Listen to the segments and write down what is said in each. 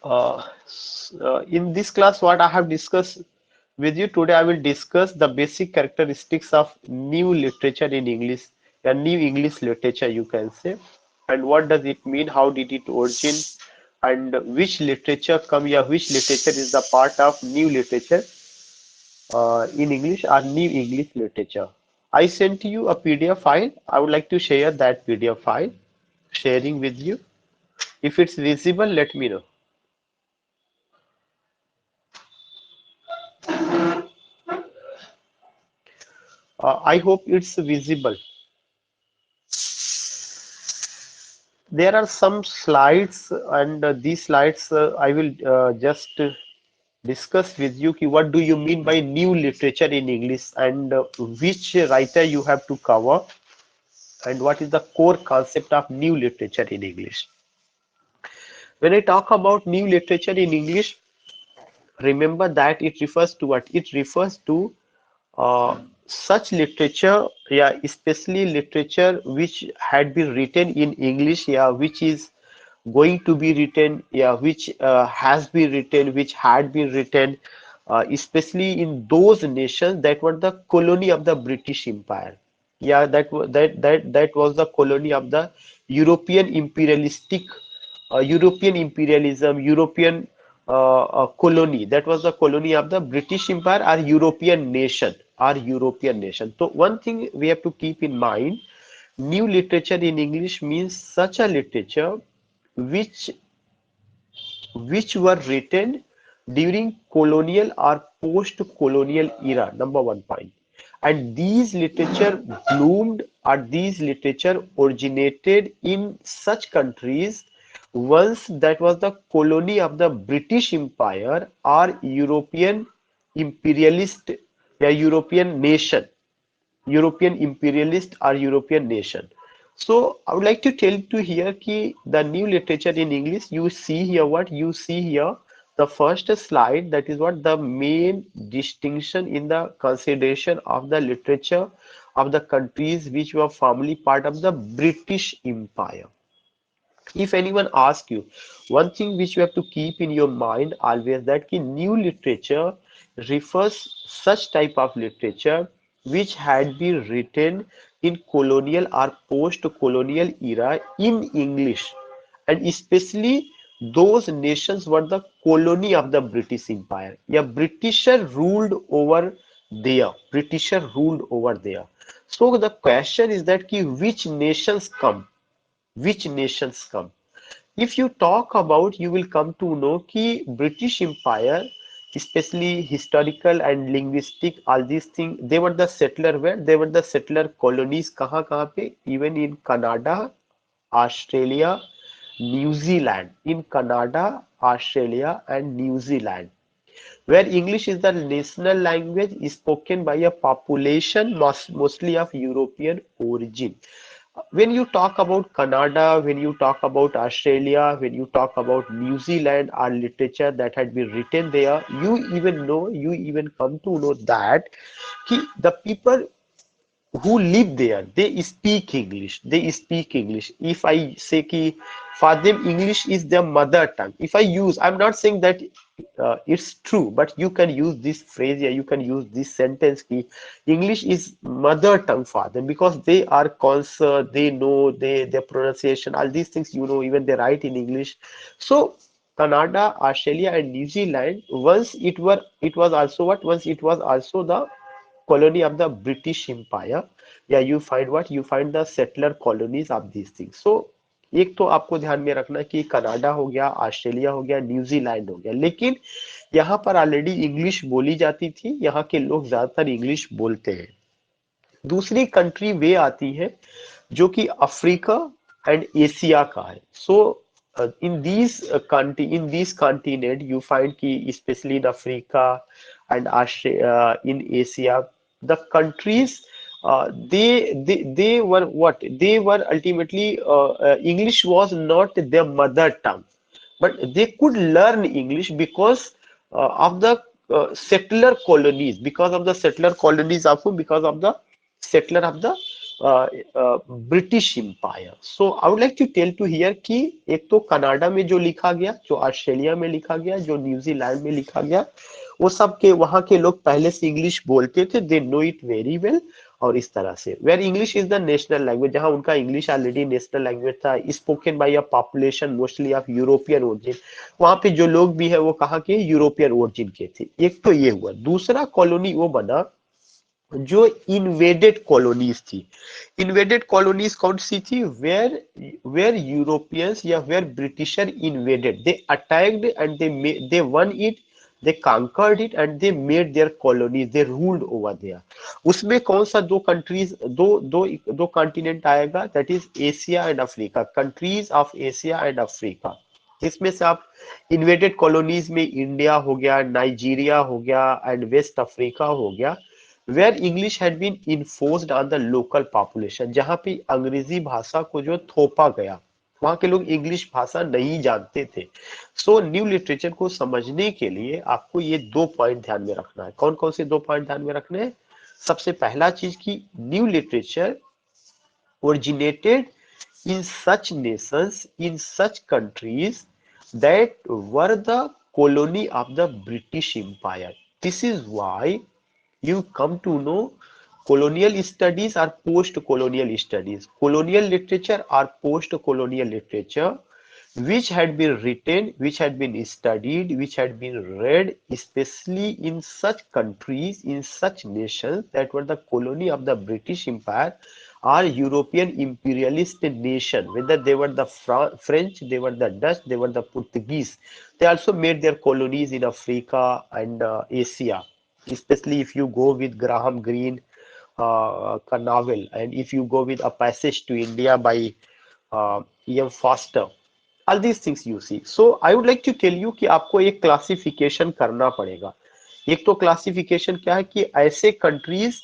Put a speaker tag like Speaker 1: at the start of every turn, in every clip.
Speaker 1: In this class, what I have discussed with you today, I will discuss the basic characteristics of new literature in English, a new English literature, you can say, and what does it mean, how did it origin, and which literature come here, which literature is the part of new literature in English or new English literature. I sent you a PDF file. I would like to share that PDF file, sharing with you. If it's visible, let me know. I hope it's visible. There are some slides, and these slides I will just discuss with you ki what do you mean by new literature in English, and which writer you have to cover, and what is the core concept of new literature in English. When I talk about new literature in English, remember that it refers to what? It refers to such literature, yeah, especially literature which had been written in English, yeah, which is going to be written, yeah, which has been written, which had been written, especially in those nations that were the colony of the British Empire. Yeah, that was the colony of the European imperialistic, European imperialism, European colony. That was the colony of the British Empire or European nation, or European nation. So one thing we have to keep in mind, new literature in English means such a literature which which were written during colonial or post-colonial era, number one point. And these literature bloomed, or these literature originated in such countries once that was the colony of the British Empire or European imperialist, a European nation, European imperialist or European nation. So I would like to tell you here ki the new literature in English, you see here what you see here, the first slide, that is what the main distinction in the consideration of the literature of the countries which were formerly part of the British Empire. If anyone asks you, one thing which you have to keep in your mind always, that ki new literature refers such type of literature which had been written in colonial or post-colonial era in English, and especially those nations were the colony of the British Empire. Yeah, Britisher ruled over there. Britisher ruled over there. So the question is that ki which nations come? Which nations come? If you talk about, you will come to know कि British Empire, especially historical and linguistic, all these things, they were the settler where they were the settler colonies. कहाँ पे? Even in Canada, Australia, New Zealand. In Canada, Australia, and New Zealand, where English is the national language spoken by a population mostly of European origin. When you talk about Canada, when you talk about Australia, when you talk about New Zealand, our literature that had been written there, you even come to know that the people who live there, they speak English. They speak English. If I say ki for them English is their mother tongue, if I use, I'm not saying that it's true, but you can use this phrase, yeah, you can use this sentence ki English is mother tongue for them, because they are concerned, they know their pronunciation, all these things, even they write in English. So Canada, Australia, and New Zealand, once it was also what? Once it was also the colony of the British Empire. Yeah, you find what? You find the settler colonies of these things. So एक तो आपको ध्यान में रखना कि Canada हो गया, Australia हो गया, न्यूजीलैंड हो गया, लेकिन यहाँ पर ऑलरेडी इंग्लिश बोली जाती थी, यहाँ के लोग ज्यादातर इंग्लिश बोलते हैं। दूसरी कंट्री वे आती है जो कि अफ्रीका एंड एशिया का है। सो in these continent you find ki especially in Africa and in Asia, the countries they were what? They were ultimately English was not their mother tongue, but they could learn English because of the settler colonies, because of the settler colonies of whom? Because of the settler of the British Empire. So I would like to tell to here कि एक तो Canada में जो लिखा गया, जो Australia में लिखा गया, जो न्यूजीलैंड में लिखा गया, वो सब के वहां के लोग पहले से इंग्लिश बोलते थे, they know it very well. और इस तरह से where English is the national language, जहां उनका इंग्लिश ऑलरेडी नेशनल लैंग्वेज था, spoken by a population mostly of European origin. वहां पे जो लोग भी है वो कहाँ के, यूरोपियन ओरिजिन के थे। एक तो ये हुआ। दूसरा कॉलोनी वो बना जो इन्वेडेड कॉलोनीज थी। इन्वेडेड कॉलोनीज कौन सी थी, वेयर वेयर यूरोपियंस या where Britisher invaded, they attacked and they won it, they conquered it and they made their colonies, they ruled over there। उसमें कौन सा दो कंट्रीज, दो दो दो कॉन्टिनेंट आएगा, that is Asia and Africa, countries of Asia and Africa. इसमें से आप इन्वेडेड कॉलोनीज में इंडिया हो गया, नाइजीरिया हो गया एंड वेस्ट अफ्रीका हो गया, where English had been enforced on the local population, जहां पे अंग्रेजी भाषा को जो थोपा गया, वहां के लोग इंग्लिश भाषा नहीं जानते थे। सो न्यू लिटरेचर को समझने के लिए आपको ये दो पॉइंट ध्यान में रखना है। कौन कौन से दो पॉइंट ध्यान में रखने हैं? सबसे पहला चीज की new literature originated in such nations, in such countries that were the colony of the British Empire. This is why you come to know colonial studies are post-colonial studies. Colonial literature are post-colonial literature which had been written, which had been studied, which had been read, especially in such countries, in such nations that were the colony of the British Empire or European imperialist nation, whether they were the French, they were the Dutch, they were the Portuguese. They also made their colonies in Africa and Asia, especially if you go with Graham Greene novel, and if you go with A Passage to India by E.M. Foster, all these things you see। So I would like to tell you कि आपको एक classification करना पड़ेगा। एक तो classification क्या है कि ऐसे कंट्रीज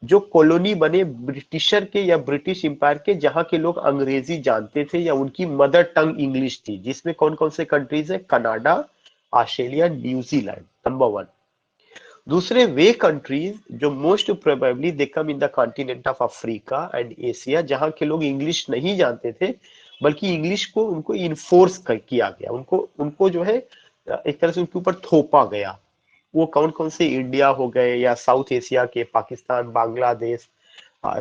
Speaker 1: जो कॉलोनी बने ब्रिटिशर के या ब्रिटिश एम्पायर के, जहां के लोग अंग्रेजी जानते थे या उनकी मदर टंग इंग्लिश थी, जिसमें कौन कौन से कंट्रीज है, Canada, Australia, New Zealand, number one. दूसरे वे कंट्रीज जो most probably they come in the continent of Africa and Asia, जहां के लोग इंग्लिश नहीं जानते थे, बल्कि इंग्लिश को उनको इन्फोर्स किया गया, उनको उनको जो है एक तरह से उनके ऊपर थोपा गया। वो कौन कौन से, इंडिया हो गए या साउथ एशिया के, पाकिस्तान, बांग्लादेश,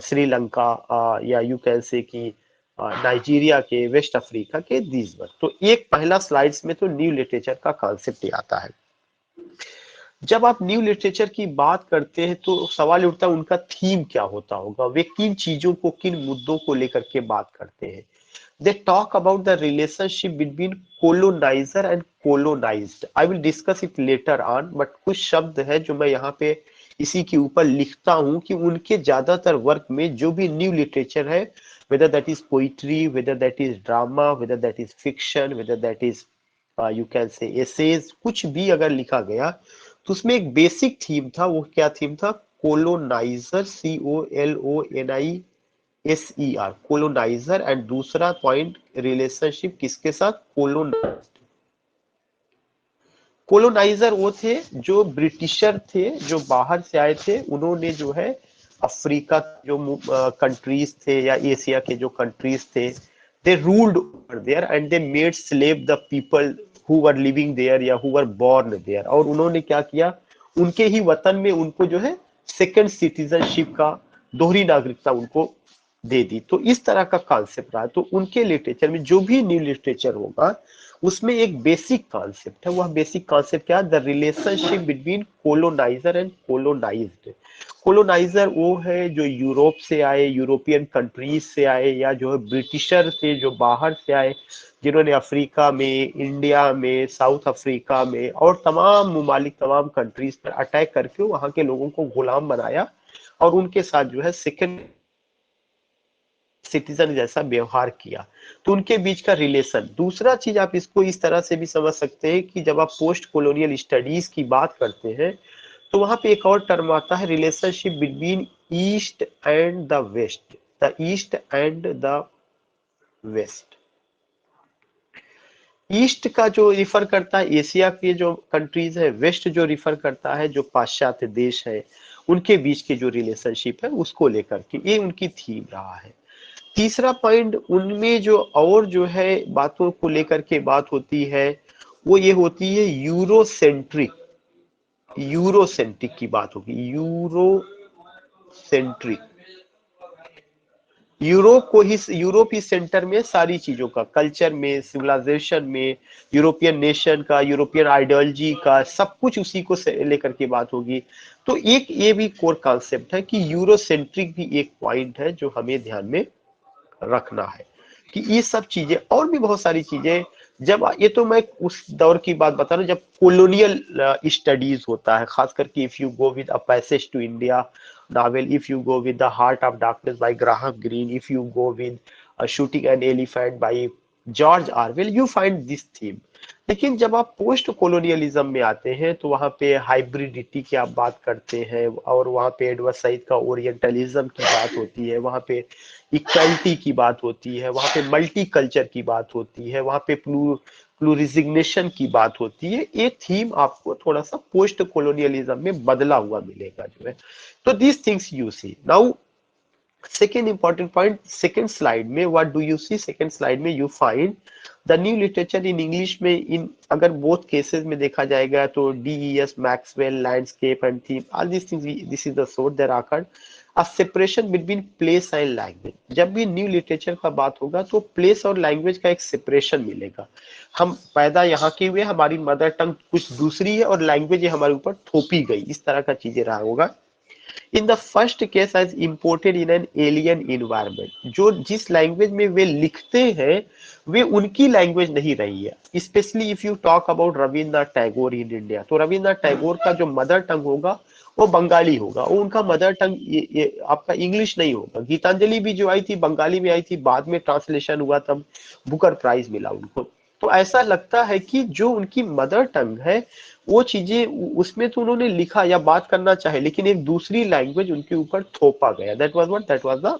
Speaker 1: श्रीलंका, या यू कैन से कि नाइजीरिया के, वेस्ट अफ्रीका के, दीज वर। तो एक पहला स्लाइड्स में तो न्यू लिटरेचर का कॉन्सेप्ट आता है। जब आप न्यू लिटरेचर की बात करते हैं तो सवाल उठता है उनका थीम क्या होता होगा, वे किन चीजों को, किन मुद्दों को लेकर के बात करते हैं। They talk about the relationship between coloniser and colonised. I will discuss it later on, but कुछ शब्द है जो मैं यहाँ पे इसी के ऊपर लिखता हूँ कि उनके ज्यादातर वर्क में जो भी न्यू लिटरेचर है, whether that is poetry, whether that is drama, whether that is fiction, whether that is you can say essays, कुछ भी अगर लिखा गया तो उसमें एक बेसिक थीम था। वो क्या थीम था? कोलोनाइजर, COLONIZER, कोलोनाइजर, एंड दूसरा पॉइंट रिलेशनशिप किसके साथ? कोलोनाइज्ड। कोलोनाइजर वो थे जो ब्रिटिशर थे, जो बाहर से आए थे, उन्होंने जो है अफ्रीका जो कंट्रीज थे या एशिया के जो कंट्रीज थे, they ruled over there and they made slave the people who were living there या हु वर बॉर्न देयर। और उन्होंने क्या किया, उनके ही वतन में उनको जो है सेकंड सिटीजनशिप का, दोहरी नागरिकता उनको दे दी। तो इस तरह का कॉन्सेप्ट रहा। तो उनके लिटरेचर में जो भी न्यू लिटरेचर होगा उसमें एक बेसिक कॉन्सेप्ट है। वह बेसिक कॉन्सेप्ट क्या? The relationship between coloniser and colonised. Coloniser वो है जो यूरोप से आए, यूरोपियन कंट्रीज से आए, या जो है ब्रिटिशर थे जो बाहर से आए, जिन्होंने अफ्रीका में, इंडिया में, साउथ अफ्रीका में और तमाम ममालिक, तमाम कंट्रीज पर अटैक करके वहां के लोगों को गुलाम बनाया और उनके साथ जो है सेकंड सिटीजन जैसा व्यवहार किया। तो उनके बीच का रिलेशन। दूसरा चीज आप इसको इस तरह से भी समझ सकते हैं कि जब आप पोस्ट कॉलोनियल स्टडीज की बात करते हैं तो वहां पे एक और टर्म आता है, relationship between East and the West, the East and the West. East का जो रिफर करता है एशिया के जो कंट्रीज है, वेस्ट जो रिफर करता है जो पाश्चात्य देश है, उनके बीच के जो रिलेशनशिप है उसको लेकर के, ये उनकी थीम रहा है। तीसरा पॉइंट उनमें जो और जो है बातों को लेकर के बात होती है, वो ये होती है यूरोसेंट्रिक। यूरोसेंट्रिक की बात होगी, यूरोसेंट्रिक। यूरोप ही सेंटर में सारी चीजों का, कल्चर में, सिविलाइजेशन में, यूरोपियन नेशन का, यूरोपियन आइडियोलॉजी का, सब कुछ उसी को लेकर के बात होगी। तो एक ये भी कोर कॉन्सेप्ट है कि यूरोसेंट्रिक भी एक पॉइंट है जो हमें ध्यान में रखना है, कि ये सब चीजें और भी बहुत सारी चीजें। जब ये तो मैं उस दौर की बात बता रहा हूँ जब कॉलोनियल स्टडीज होता है, खास करके if you go with a passage to India novel, if you go with The Heart of Darkness by Graham Greene, if you go with Shooting an Elephant by George Orwell, you find this theme. लेकिन जब आप post colonialism में आते हैं तो वहां पे hybridity की आप बात करते हैं, और वहां पे एडवर्ड सईद का ओरिएंटलिज्म की बात होती है, वहां पे इक्वलिटी की बात होती है, वहां पे मल्टी कल्चर की बात होती है, वहां पे प्लूरिजिग्नेशन की बात होती है। ये थीम आपको थोड़ा सा पोस्ट कोलोनियलिज्म में बदला हुआ मिलेगा जो है। तो these things you see now. Second important point, second slide में what do you see, second slide में you find the new literature in English में, इन अगर बोथ केसेस में देखा जाएगा तो डीईएस, Maxwell, landscape and theme, all this things, this is the source there आकर a separation between place and language. जब भी न्यू लिटरेचर का बात होगा तो प्लेस और लैंग्वेज का एक सेपरेशन मिलेगा। हम पैदा यहाँ के हुए, हमारी मदर टंग कुछ दूसरी है और लैंग्वेज हमारे ऊपर थोपी गई, इस तरह का चीजें रहा होगा। In the first case as imported in an alien environment, जो जिस लैंग्वेज में वे लिखते हैं वे उनकी लैंग्वेज नहीं रही है। Specially if you talk about Rabindranath Tagore in India, तो रविन्द्रनाथ टैगोर का जो मदर टंग होगा वो बंगाली होगा, वो उनका मदर टंग ये आपका इंग्लिश नहीं होगा। गीतांजलि भी जो आई थी बंगाली में आई थी, बाद में ट्रांसलेशन हुआ तब बुकर प्राइज मिला उनको। तो ऐसा लगता है कि जो उनकी मदर टंग है वो चीजें उसमें तो उन्होंने लिखा या बात करना चाहे, लेकिन एक दूसरी लैंग्वेज उनके ऊपर थोपा गया, that was what, that was the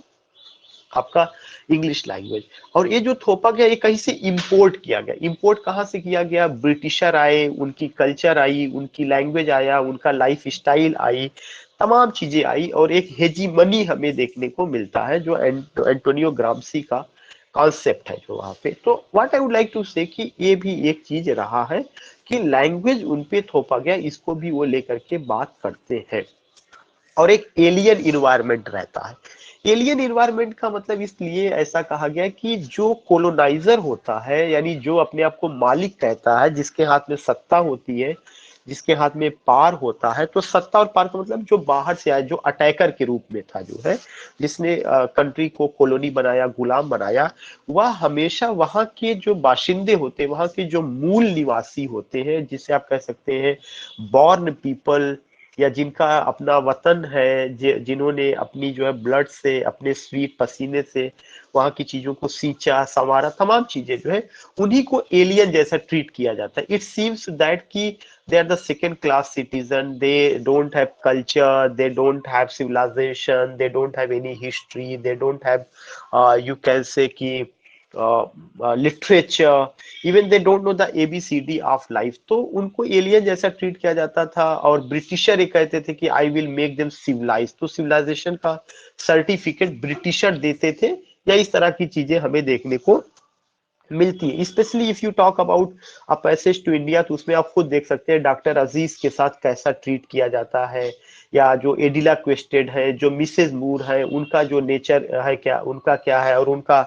Speaker 1: आपका इंग्लिश लैंग्वेज। और ये जो थोपा गया ये कहीं से इंपोर्ट किया गया। इंपोर्ट कहाँ से किया गया? ब्रिटिशर आए, उनकी कल्चर आई, उनकी लैंग्वेज आया, उनका लाइफ स्टाइल आई, तमाम चीजें आई, और एक हेजीमनी हमें देखने को मिलता है जो एंटोनियो ग्राम्सी का कॉन्सेप्ट है जो वहां पे। तो what I would like to say कि ये भी एक चीज रहा है कि लैंग्वेज उन पे थोपा गया, इसको भी वो लेकर के बात करते हैं। और एक एलियन इन्वायरमेंट रहता है। एलियन इन्वायरमेंट का मतलब इसलिए ऐसा कहा गया कि जो कोलोनाइजर होता है, यानी जो अपने आप को मालिक कहता है, जिसके हाथ में सत्ता होती है, जिसके हाथ में पार होता है, तो सत्ता और पार का मतलब जो बाहर से आया, जो अटैकर के रूप में था, जो है जिसने कंट्री को कॉलोनी बनाया, गुलाम बनाया, वह हमेशा वहां के जो बाशिंदे होते हैं, वहां के जो मूल निवासी होते हैं, जिसे आप कह सकते हैं बॉर्न पीपल, या जिनका अपना वतन है, जिन्होंने अपनी जो है ब्लड से, अपने स्वीट पसीने से वहां की चीजों को सींचा, संवारा, तमाम चीजें जो है उन्हीं को एलियन जैसा ट्रीट किया जाता है। इट सीम्स दैट कि they are the second class citizen, they don't have culture, they don't have civilization, they don't have any history, they don't have you can say कि literature, even they don't know the ABCD of life. तो उनको alien जैसा treat किया जाता था। और britisher ये कहते थे कि I will make them civilize, तो सिविलाइजेशन का सर्टिफिकेट ब्रिटिशर देते थे, या इस तरह की चीजें हमें देखने को मिलती है। Specially if you talk about a passage to India, तो उसमें आप खुद देख सकते हैं डॉक्टर अजीज के साथ कैसा ट्रीट किया जाता है, या जो एडिला क्वेस्टेड है, जो मिसेज मूर है, उनका जो नेचर है, क्या उनका क्या है, और उनका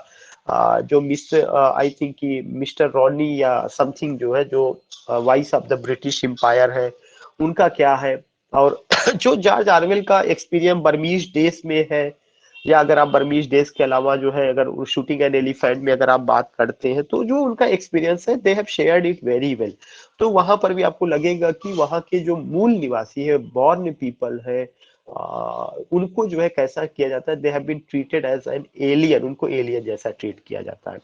Speaker 1: जो मिस आई थिंक कि मिस्टर रॉनी या समथिंग जो है, जो vice of the British Empire है, उनका क्या है। और जो जॉर्ज ऑरवेल का एक्सपीरियंस बर्मीज डेज में है, या अगर आप बर्मीज डेज के अलावा जो है अगर शूटिंग एन एलिफेंट में अगर आप बात करते हैं, तो जो उनका एक्सपीरियंस है they have shared it very well. तो वहां पर भी आपको लगेगा कि वहां के जो मूल निवासी है, बॉर्न पीपल है, उनको जो है कैसा किया जाता है, they have been treated as an alien, उनको एलियन जैसा ट्रीट किया जाता है।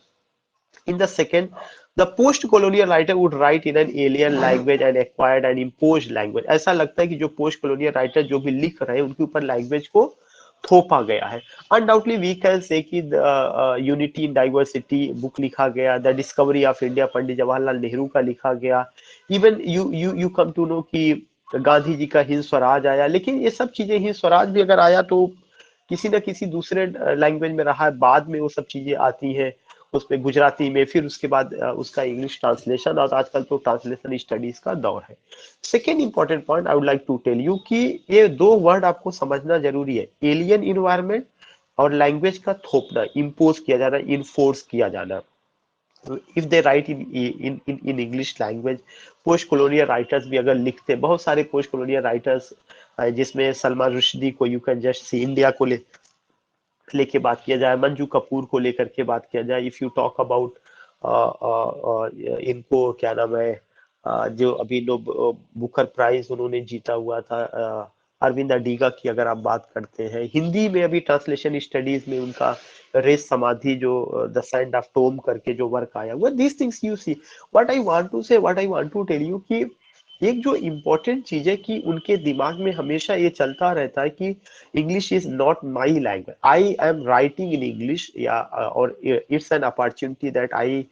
Speaker 1: In the second, the post-colonial writer would write in an alien language and acquired and imposed language। ऐसा लगता है कि जो पोस्ट colonial writer जो भी लिख रहे हैं उनके ऊपर लैंग्वेज को थोपा गया है। अनडाउटली वी कैन से कि यूनिटी इन डाइवर्सिटी बुक लिखा गया, the Discovery of India Pandit Jawaharlal Nehru का लिखा गया। Even you you you come to know कि गांधी जी का हिंद स्वराज आया, लेकिन ये सब चीजें, हिंद स्वराज भी अगर आया तो किसी न किसी दूसरे लैंग्वेज में रहा है, बाद में वो सब चीजें आती हैं उसमें गुजराती में, फिर उसके बाद उसका इंग्लिश ट्रांसलेशन, और आजकल तो ट्रांसलेशन स्टडीज का दौर है। Second important point I would like to tell you कि ये दो वर्ड आपको समझना जरूरी है, एलियन इन्वायरमेंट और लैंग्वेज का थोपना, इम्पोज किया जाना, इनफोर्स किया जाना। If they right in English language, post colonial writers भी अगर लिखते, बहुत सारे पोस्ट कॉलोनियल राइटर्स, जिसमें सलमान रुश्दी को you can just C India को लेके बात किया जाए, मंजू कपूर को लेकर के बात किया जाए, इफ यू टॉक अबाउट इनको क्या नाम है, जो अभी नो बुकर प्राइज उन्होंने जीता हुआ था, अरविंद अडीगा की अगर आप बात करते हैं, हिंदी में अभी ट्रांसलेशन स्टडीज में उनका रेस समाधि जो द सैंड ऑफ टोम करके जो वर्क आया हुआ, this things you see. What I want to say, what I want to tell you कि एक जो इम्पोर्टेंट चीज है कि उनके दिमाग में हमेशा ये चलता रहता है कि English is not my language, I am writing in English, या और it's an opportunity that I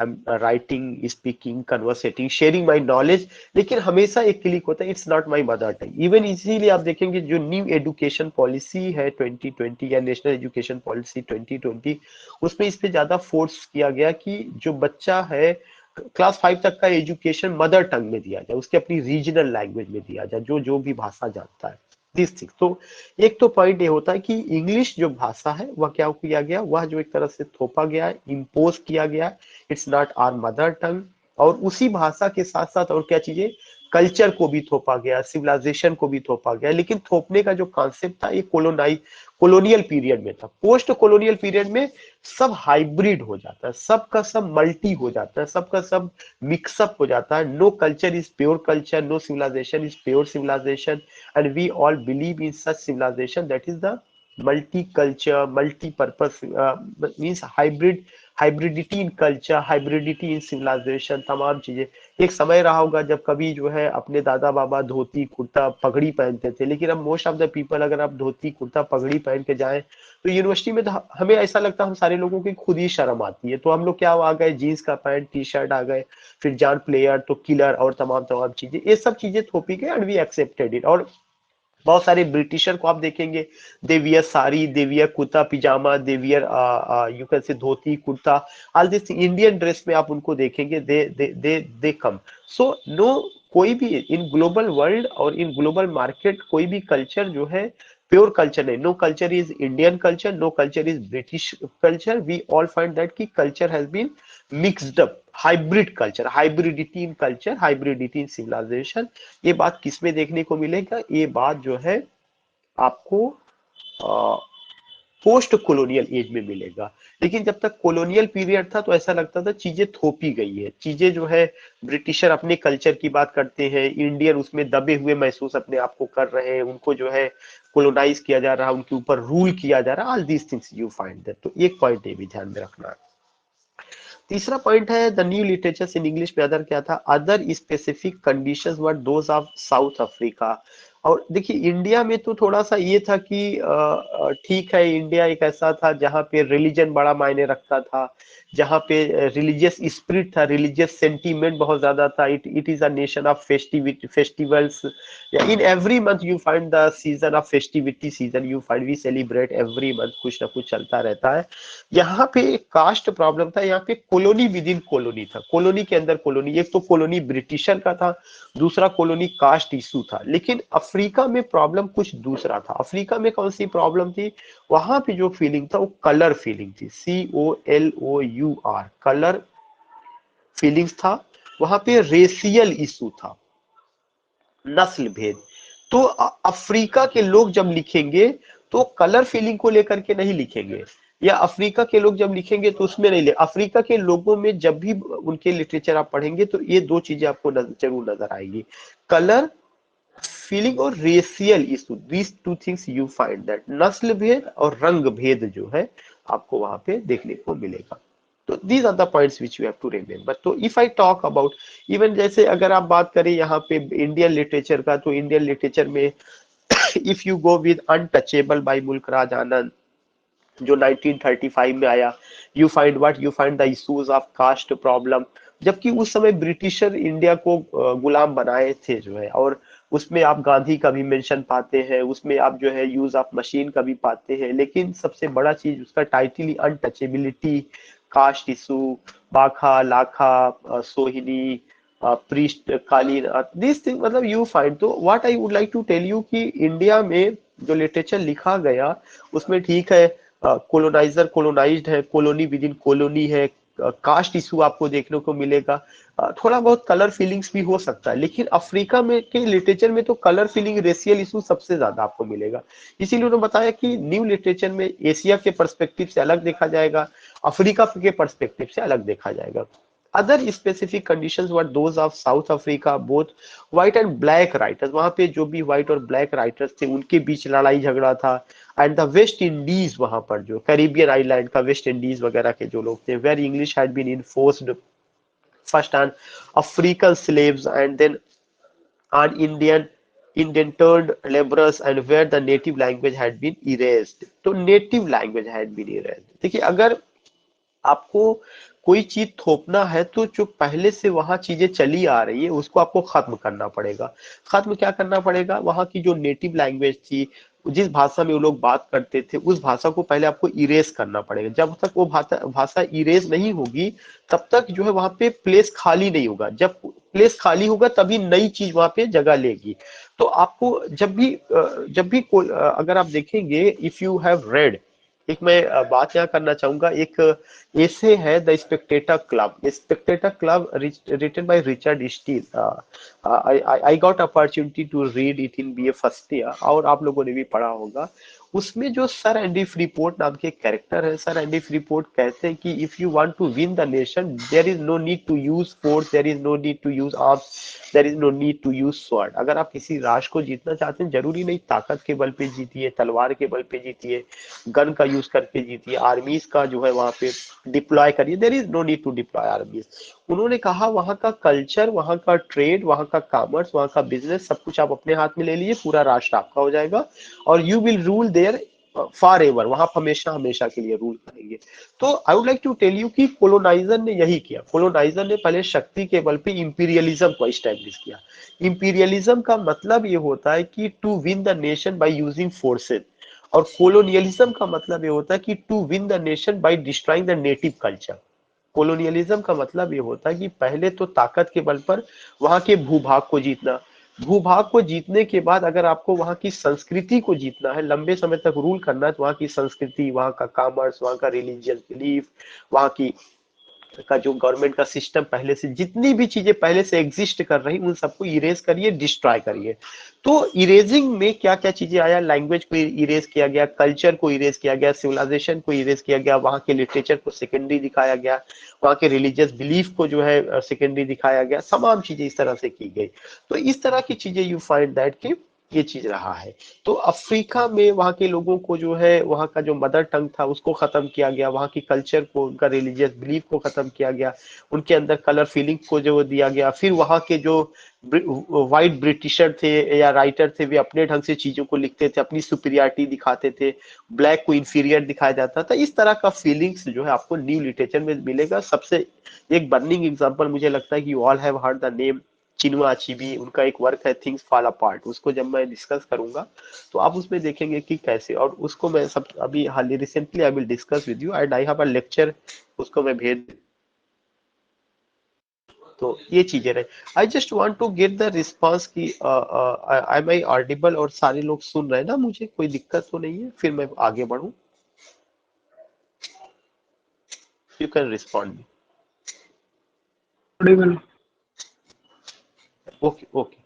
Speaker 1: am writing, speaking, conversating, sharing my knowledge. लेकिन हमेशा एक क्लिक होता है, it's not my mother tongue. Even इसीलिए आप देखेंगे जो न्यू एजुकेशन पॉलिसी है 2020 या नेशनल एजुकेशन पॉलिसी 2020, उसमें इस पे ज्यादा फोर्स किया गया कि जो बच्चा है क्लास 5 तक का एजुकेशन मदर टंग में दिया जाए, उसके अपनी रीजनल लैंग्वेज में दिया जाए, जो जो भी भाषा जानता है, दिस थिंग। तो एक तो पॉइंट ये होता है कि इंग्लिश जो भाषा है वह क्या किया गया, वह जो एक तरह से थोपा गया है, इम्पोज किया गया, it's not our mother tongue. और उसी भाषा के साथ साथ और क्या चीजें, कल्चर को भी थोपा गया, सिविलाइजेशन को भी थोपा गया, लेकिन थोपने का जो कॉन्सेप्ट था ये कॉलोनियल पीरियड में था। पोस्ट कॉलोनियल पीरियड में सब हाइब्रिड हो जाता है, सबका सब मल्टी हो जाता है, सबका सब मिक्सअप हो जाता है। No culture is pure culture, no civilization is pure civilization, and we all believe in such civilization that is the multi-culture, multi-purpose, means hybridity in culture, hybridity in civilization, तमाम चीजें। एक समय रहा होगा जब कभी जो है अपने दादा बाबा धोती कुर्ता पगड़ी पहनते थे, लेकिन अब मोस्ट ऑफ द पीपल अगर आप धोती कुर्ता पगड़ी पहन के जाएं तो यूनिवर्सिटी में तो हमें ऐसा लगता है हम सारे लोगों की खुद ही शर्म आती है। तो हम लोग क्या आ गए, जीन्स का पैंट टी शर्ट आ गए, फिर जान प्लेयर तो किलर और तमाम तमाम चीजें, ये सब चीजें थोपी गई एंड वी एक्सेप्टेड इट। और बहुत सारे ब्रिटिशर को आप देखेंगे, they wear sari, they wear kurta pyjama, they wear you can से dhoti kurta, all this Indian dress में आप उनको देखेंगे, दे कम। सो नो, कोई भी इन ग्लोबल वर्ल्ड और इन ग्लोबल मार्केट कोई भी कल्चर जो है प्योर कल्चर नहीं, no culture is Indian culture, no culture is British culture, we all find that कि culture has been mixed up, hybrid culture, hybridity in culture, hybridity in civilisation. ये बात किस में देखने को मिलेगा, ये बात जो है आपको पोस्ट कॉलोनियल एज में मिलेगा। लेकिन जब तक कॉलोनियल पीरियड था तो ऐसा लगता था चीजें थोपी गई है, चीजें जो है ब्रिटिशर अपने कल्चर की बात करते हैं, इंडियन उसमें दबे हुए महसूस अपने आप को कर रहे हैं, उनको जो है कोलोनाइज किया जा रहा है, उनके ऊपर रूल किया जा रहा है, all these things you find that. तो एक पॉइंट ये भी ध्यान में रखना है। तीसरा पॉइंट है the new literatures in English में अदर क्या था, other specific conditions were those of south Africa. और देखिए इंडिया में तो थोड़ा सा ये था कि ठीक है, इंडिया एक ऐसा था जहाँ पे रिलीजन बड़ा मायने रखता था, जहाँ पे रिलीजियस स्पिरिट था, रिलीजियस सेंटीमेंट बहुत ज्यादा था, it is a nation of festivals, in every month you find the season of festivity season, you find we celebrate every month, कुछ ना कुछ चलता रहता है। यहाँ पे एक कास्ट प्रॉब्लम था, यहाँ पे कॉलोनी विद इन कॉलोनी था, कॉलोनी के अंदर कॉलोनी, एक तो कॉलोनी ब्रिटिशर का था, दूसरा कॉलोनी कास्ट इशू था। लेकिन अफ्रीका में प्रॉब्लम कुछ दूसरा था। अफ्रीका में कौन सी प्रॉब्लम थी, वहां पे जो फीलिंग था वो कलर फीलिंग थी, COLOUR, कलर फीलिंग्स था। वहां पे रेशियल इशू था, नस्ल भेद। तो अफ्रीका के लोग जब लिखेंगे तो कलर फीलिंग को लेकर के नहीं लिखेंगे, या अफ्रीका के लोग जब लिखेंगे तो उसमें नहीं ले, अफ्रीका के लोगों में जब भी उनके लिटरेचर आप पढ़ेंगे तो ये दो चीजें आपको जरूर नजर आएगी, कलर फीलिंग और racial issue, these two things you find that, नस्ल भेद और रंग भेद जो है आपको वहां पे देखने को मिलेगा। तो these are the points which you have to remember. तो if I talk about even जैसे अगर आप बात करें यहाँ पे इंडियन लिटरेचर का, तो इंडियन लिटरेचर में if you go with untouchable by Mulk Raj Anand जो 1935 में आया, you find what, you find the issues of caste problem. जबकि उस समय ब्रिटिशर इंडिया को गुलाम बनाए थे जो है, और उसमें आप गांधी का भी मेंशन पाते हैं, उसमें आप जो है यूज ऑफ मशीन का भी पाते हैं, लेकिन सबसे बड़ा चीज उसका टाइटल ही untouchability, caste issue, Bakha Lakha, Sohini, priest कालीन, दिस थिंग, मतलब यू फाइंड। तो what I would like to tell you कि इंडिया में जो लिटरेचर लिखा गया उसमें ठीक है, कोलोनाइजर कोलोनाइज्ड है, कॉलोनी विद इन कॉलोनी है, कास्ट इशू आपको देखने को मिलेगा, थोड़ा बहुत कलर फीलिंग्स भी हो सकता है, लेकिन अफ्रीका में के लिटरेचर में तो कलर फीलिंग रेशियल इशू सबसे ज्यादा आपको मिलेगा। इसीलिए उन्होंने बताया कि न्यू लिटरेचर में एशिया के पर्सपेक्टिव से अलग देखा जाएगा, अफ्रीका के पर्सपेक्टिव से अलग देखा जाएगा। Other specific conditions were those of south Africa, both white and black writers, वहां पे जो भी व्हाइट और ब्लैक राइटर्स थे उनके बीच लड़ाई झगड़ा था। एंड द वेस्ट इंडीज, वहां पर जो कैरिबियन आइलैंड का वेस्ट इंडीज वगैरह के जो लोग थे, where English had been enforced first on African slaves and then on Indian indentured laborers, and where the native language had been erased। तो native language had been erased। देखिए, अगर आपको कोई चीज थोपना है तो जो पहले से वहां चीजें चली आ रही है उसको आपको खत्म करना पड़ेगा। खत्म क्या करना पड़ेगा? वहां की जो नेटिव लैंग्वेज थी, जिस भाषा में वो लोग बात करते थे, उस भाषा को पहले आपको इरेज करना पड़ेगा। जब तक वो भाषा भाषा इरेज नहीं होगी तब तक जो है वहां पे प्लेस खाली नहीं होगा। जब प्लेस खाली होगा तभी नई चीज वहां पे जगह लेगी। तो आपको जब भी अगर आप देखेंगे, इफ यू हैव रेड, एक मैं बात यहाँ करना चाहूंगा, एक ऐसे है the Spectator Club, Spectator Club written by Richard Steele. I got opportunity to read it in BA first year, और आप लोगों ने भी पढ़ा होगा। उसमें जो सर एंडी फ्रीपोर्ट नाम के कैरेक्टर है, सर एंडी फ्रीपोर्ट कहते हैं कि if you want to win the nation there is no need to use force, there is no need to use arms, there is no need to use sword. अगर आप किसी राष्ट्र को जीतना चाहते हैं, जरूरी नहीं ताकत के बल पे जीतिए, तलवार के बल पे जीतिए, गन का यूज करके जीतिए, आर्मीज का जो है वहां पे डिप्लॉय करिए, there is no need to deploy armies. उन्होंने कहा वहां का कल्चर, वहां का ट्रेड, वहां का कॉमर्स, वहां का बिजनेस, सब कुछ आप अपने हाथ में ले लीजिए, पूरा राष्ट्र आपका हो जाएगा और you will rule there forever, वहां हमेशा हमेशा के लिए रूल करेंगे। तो I would like to tell you कि कोलोनाइजर ने यही किया। कोलोनाइजर ने पहले शक्ति के बल पे इंपीरियलिज्म को एस्टेब्लिश किया। इंपीरियलिज्म का मतलब ये होता है कि to win the nation by using forces, और कोलोनियलिज्म का मतलब ये होता है कि to win the nation by destroying the native culture. Colonialism का मतलब ये होता है कि पहले तो ताकत के बल पर वहां के भूभाग को जीतना, भूभाग को जीतने के बाद अगर आपको वहां की संस्कृति को जीतना है, लंबे समय तक रूल करना है, तो वहां की संस्कृति, वहां का कॉमर्स, वहां का रिलीजियस बिलीफ, वहां की का जो गवर्नमेंट का सिस्टम, पहले से जितनी भी चीजें पहले से एग्जिस्ट कर रही उन सबको इरेज करिए, डिस्ट्रॉय करिए। तो इरेजिंग में क्या क्या चीजें आया? लैंग्वेज को इरेज किया गया, कल्चर को इरेज किया गया, सिविलाइजेशन को इरेज किया गया, वहां के लिटरेचर को सेकेंडरी दिखाया गया, वहां के रिलीजियस बिलीफ को जो है सेकेंडरी दिखाया गया, तमाम चीजें इस तरह से की गई। तो इस तरह की चीजें यू फाइंड दैट कि ये चीज रहा है। तो अफ्रीका में वहां के लोगों को जो है वहां का जो मदर टंग था उसको खत्म किया गया, वहां की कल्चर को, उनका रिलीजियस बिलीफ को खत्म किया गया, उनके अंदर कलर फीलिंग को जो दिया गया। फिर वहां के जो वाइट ब्रिटिशर थे या राइटर थे, वे अपने ढंग से चीजों को लिखते थे, अपनी सुपीरियरिटी दिखाते थे, ब्लैक को इंफीरियर दिखाया जाता था। इस तरह का फीलिंग्स जो है आपको न्यू लिटरेचर में मिलेगा। सबसे एक बर्निंग एग्जांपल मुझे लगता है कि you all have heard the name Chinua Achebe, उनका एक वर्क है थिंग्स फॉल अपार्ट, उसको जब मैं डिस्कस करूंगा तो आप उसमें देखेंगे कि कैसे, और उसको मैं सब अभी हाल ही recently I will discuss with you and I have a lecture, उसको मैं भेज। तो ये चीजें रहे। I just want to get the response की आई एम आई ऑडिबल, और सारे लोग सुन रहे हैं ना? मुझे कोई दिक्कत तो नहीं है? फिर मैं आगे बढ़ूं, you can respond.
Speaker 2: Audible.
Speaker 1: Okay, okay.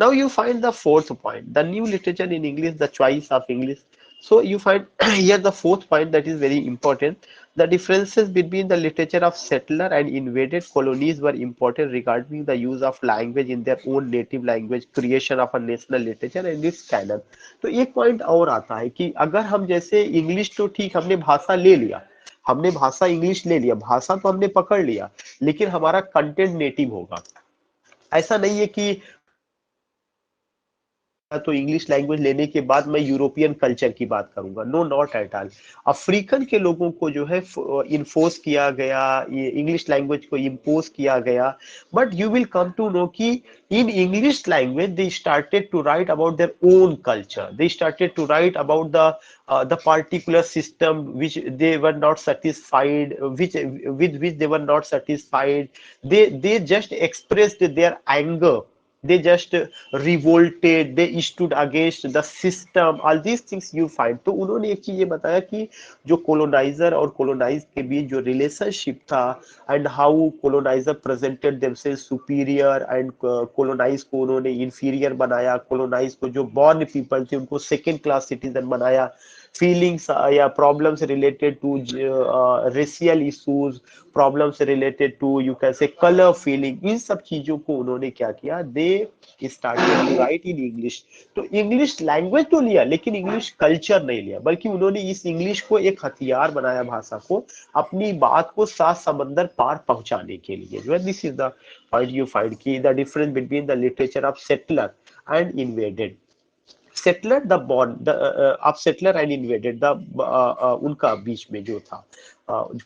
Speaker 1: Now you find the fourth point, the new literature in English, the choice of English. So you find here the fourth point that is very important. The differences between the literature of settler and invaded colonies were important regarding the use of language in their own native language, creation of a national literature and its canon। तो एक point और आता है कि अगर हम जैसे English, तो ठीक हमने भाषा ले लिया, हमने भाषा इंग्लिश ले लिया, भाषा तो हमने पकड़ लिया, लेकिन हमारा कंटेंट नेटिव होगा। ऐसा नहीं है कि तो इंग्लिश लैंग्वेज लेने के बाद मैं यूरोपियन कल्चर की बात करूंगा, no not at all. African के लोगों को जो है इन्फोर्स किया गया, ये इंग्लिश लैंग्वेज को इम्पोज किया गया। But you will come to know कि in English language they started to write about their own culture, they started to write about the particular system which they were not satisfied, which with which they were not satisfied. They just expressed their anger, they just revolted, they stood against the system, all these things you find। तो उन्होंने एक चीज ये बताया कि जो coloniser और colonise के बीच जो रिलेशनशिप था, and how coloniser presented themselves superior, and colonise को उन्होंने इंफीरियर बनाया, कोलोनाइज को जो बॉर्न पीपल थे उनको सेकेंड क्लास सिटीजन बनाया, फीलिंग्स या problems related to racial issues, problems related to you can say colour feeling, इन सब चीजों को उन्होंने क्या किया, they started to write in English. तो इंग्लिश लैंग्वेज तो लिया लेकिन इंग्लिश कल्चर नहीं लिया, बल्कि उन्होंने इस इंग्लिश को एक हथियार बनाया, भाषा को अपनी बात को सात समंदर पार पहुंचाने के लिए जो है। This is the point you find की the difference between the literature of settler and invaded. Settler the bond of settler and invaded the उनका बीच में जो था,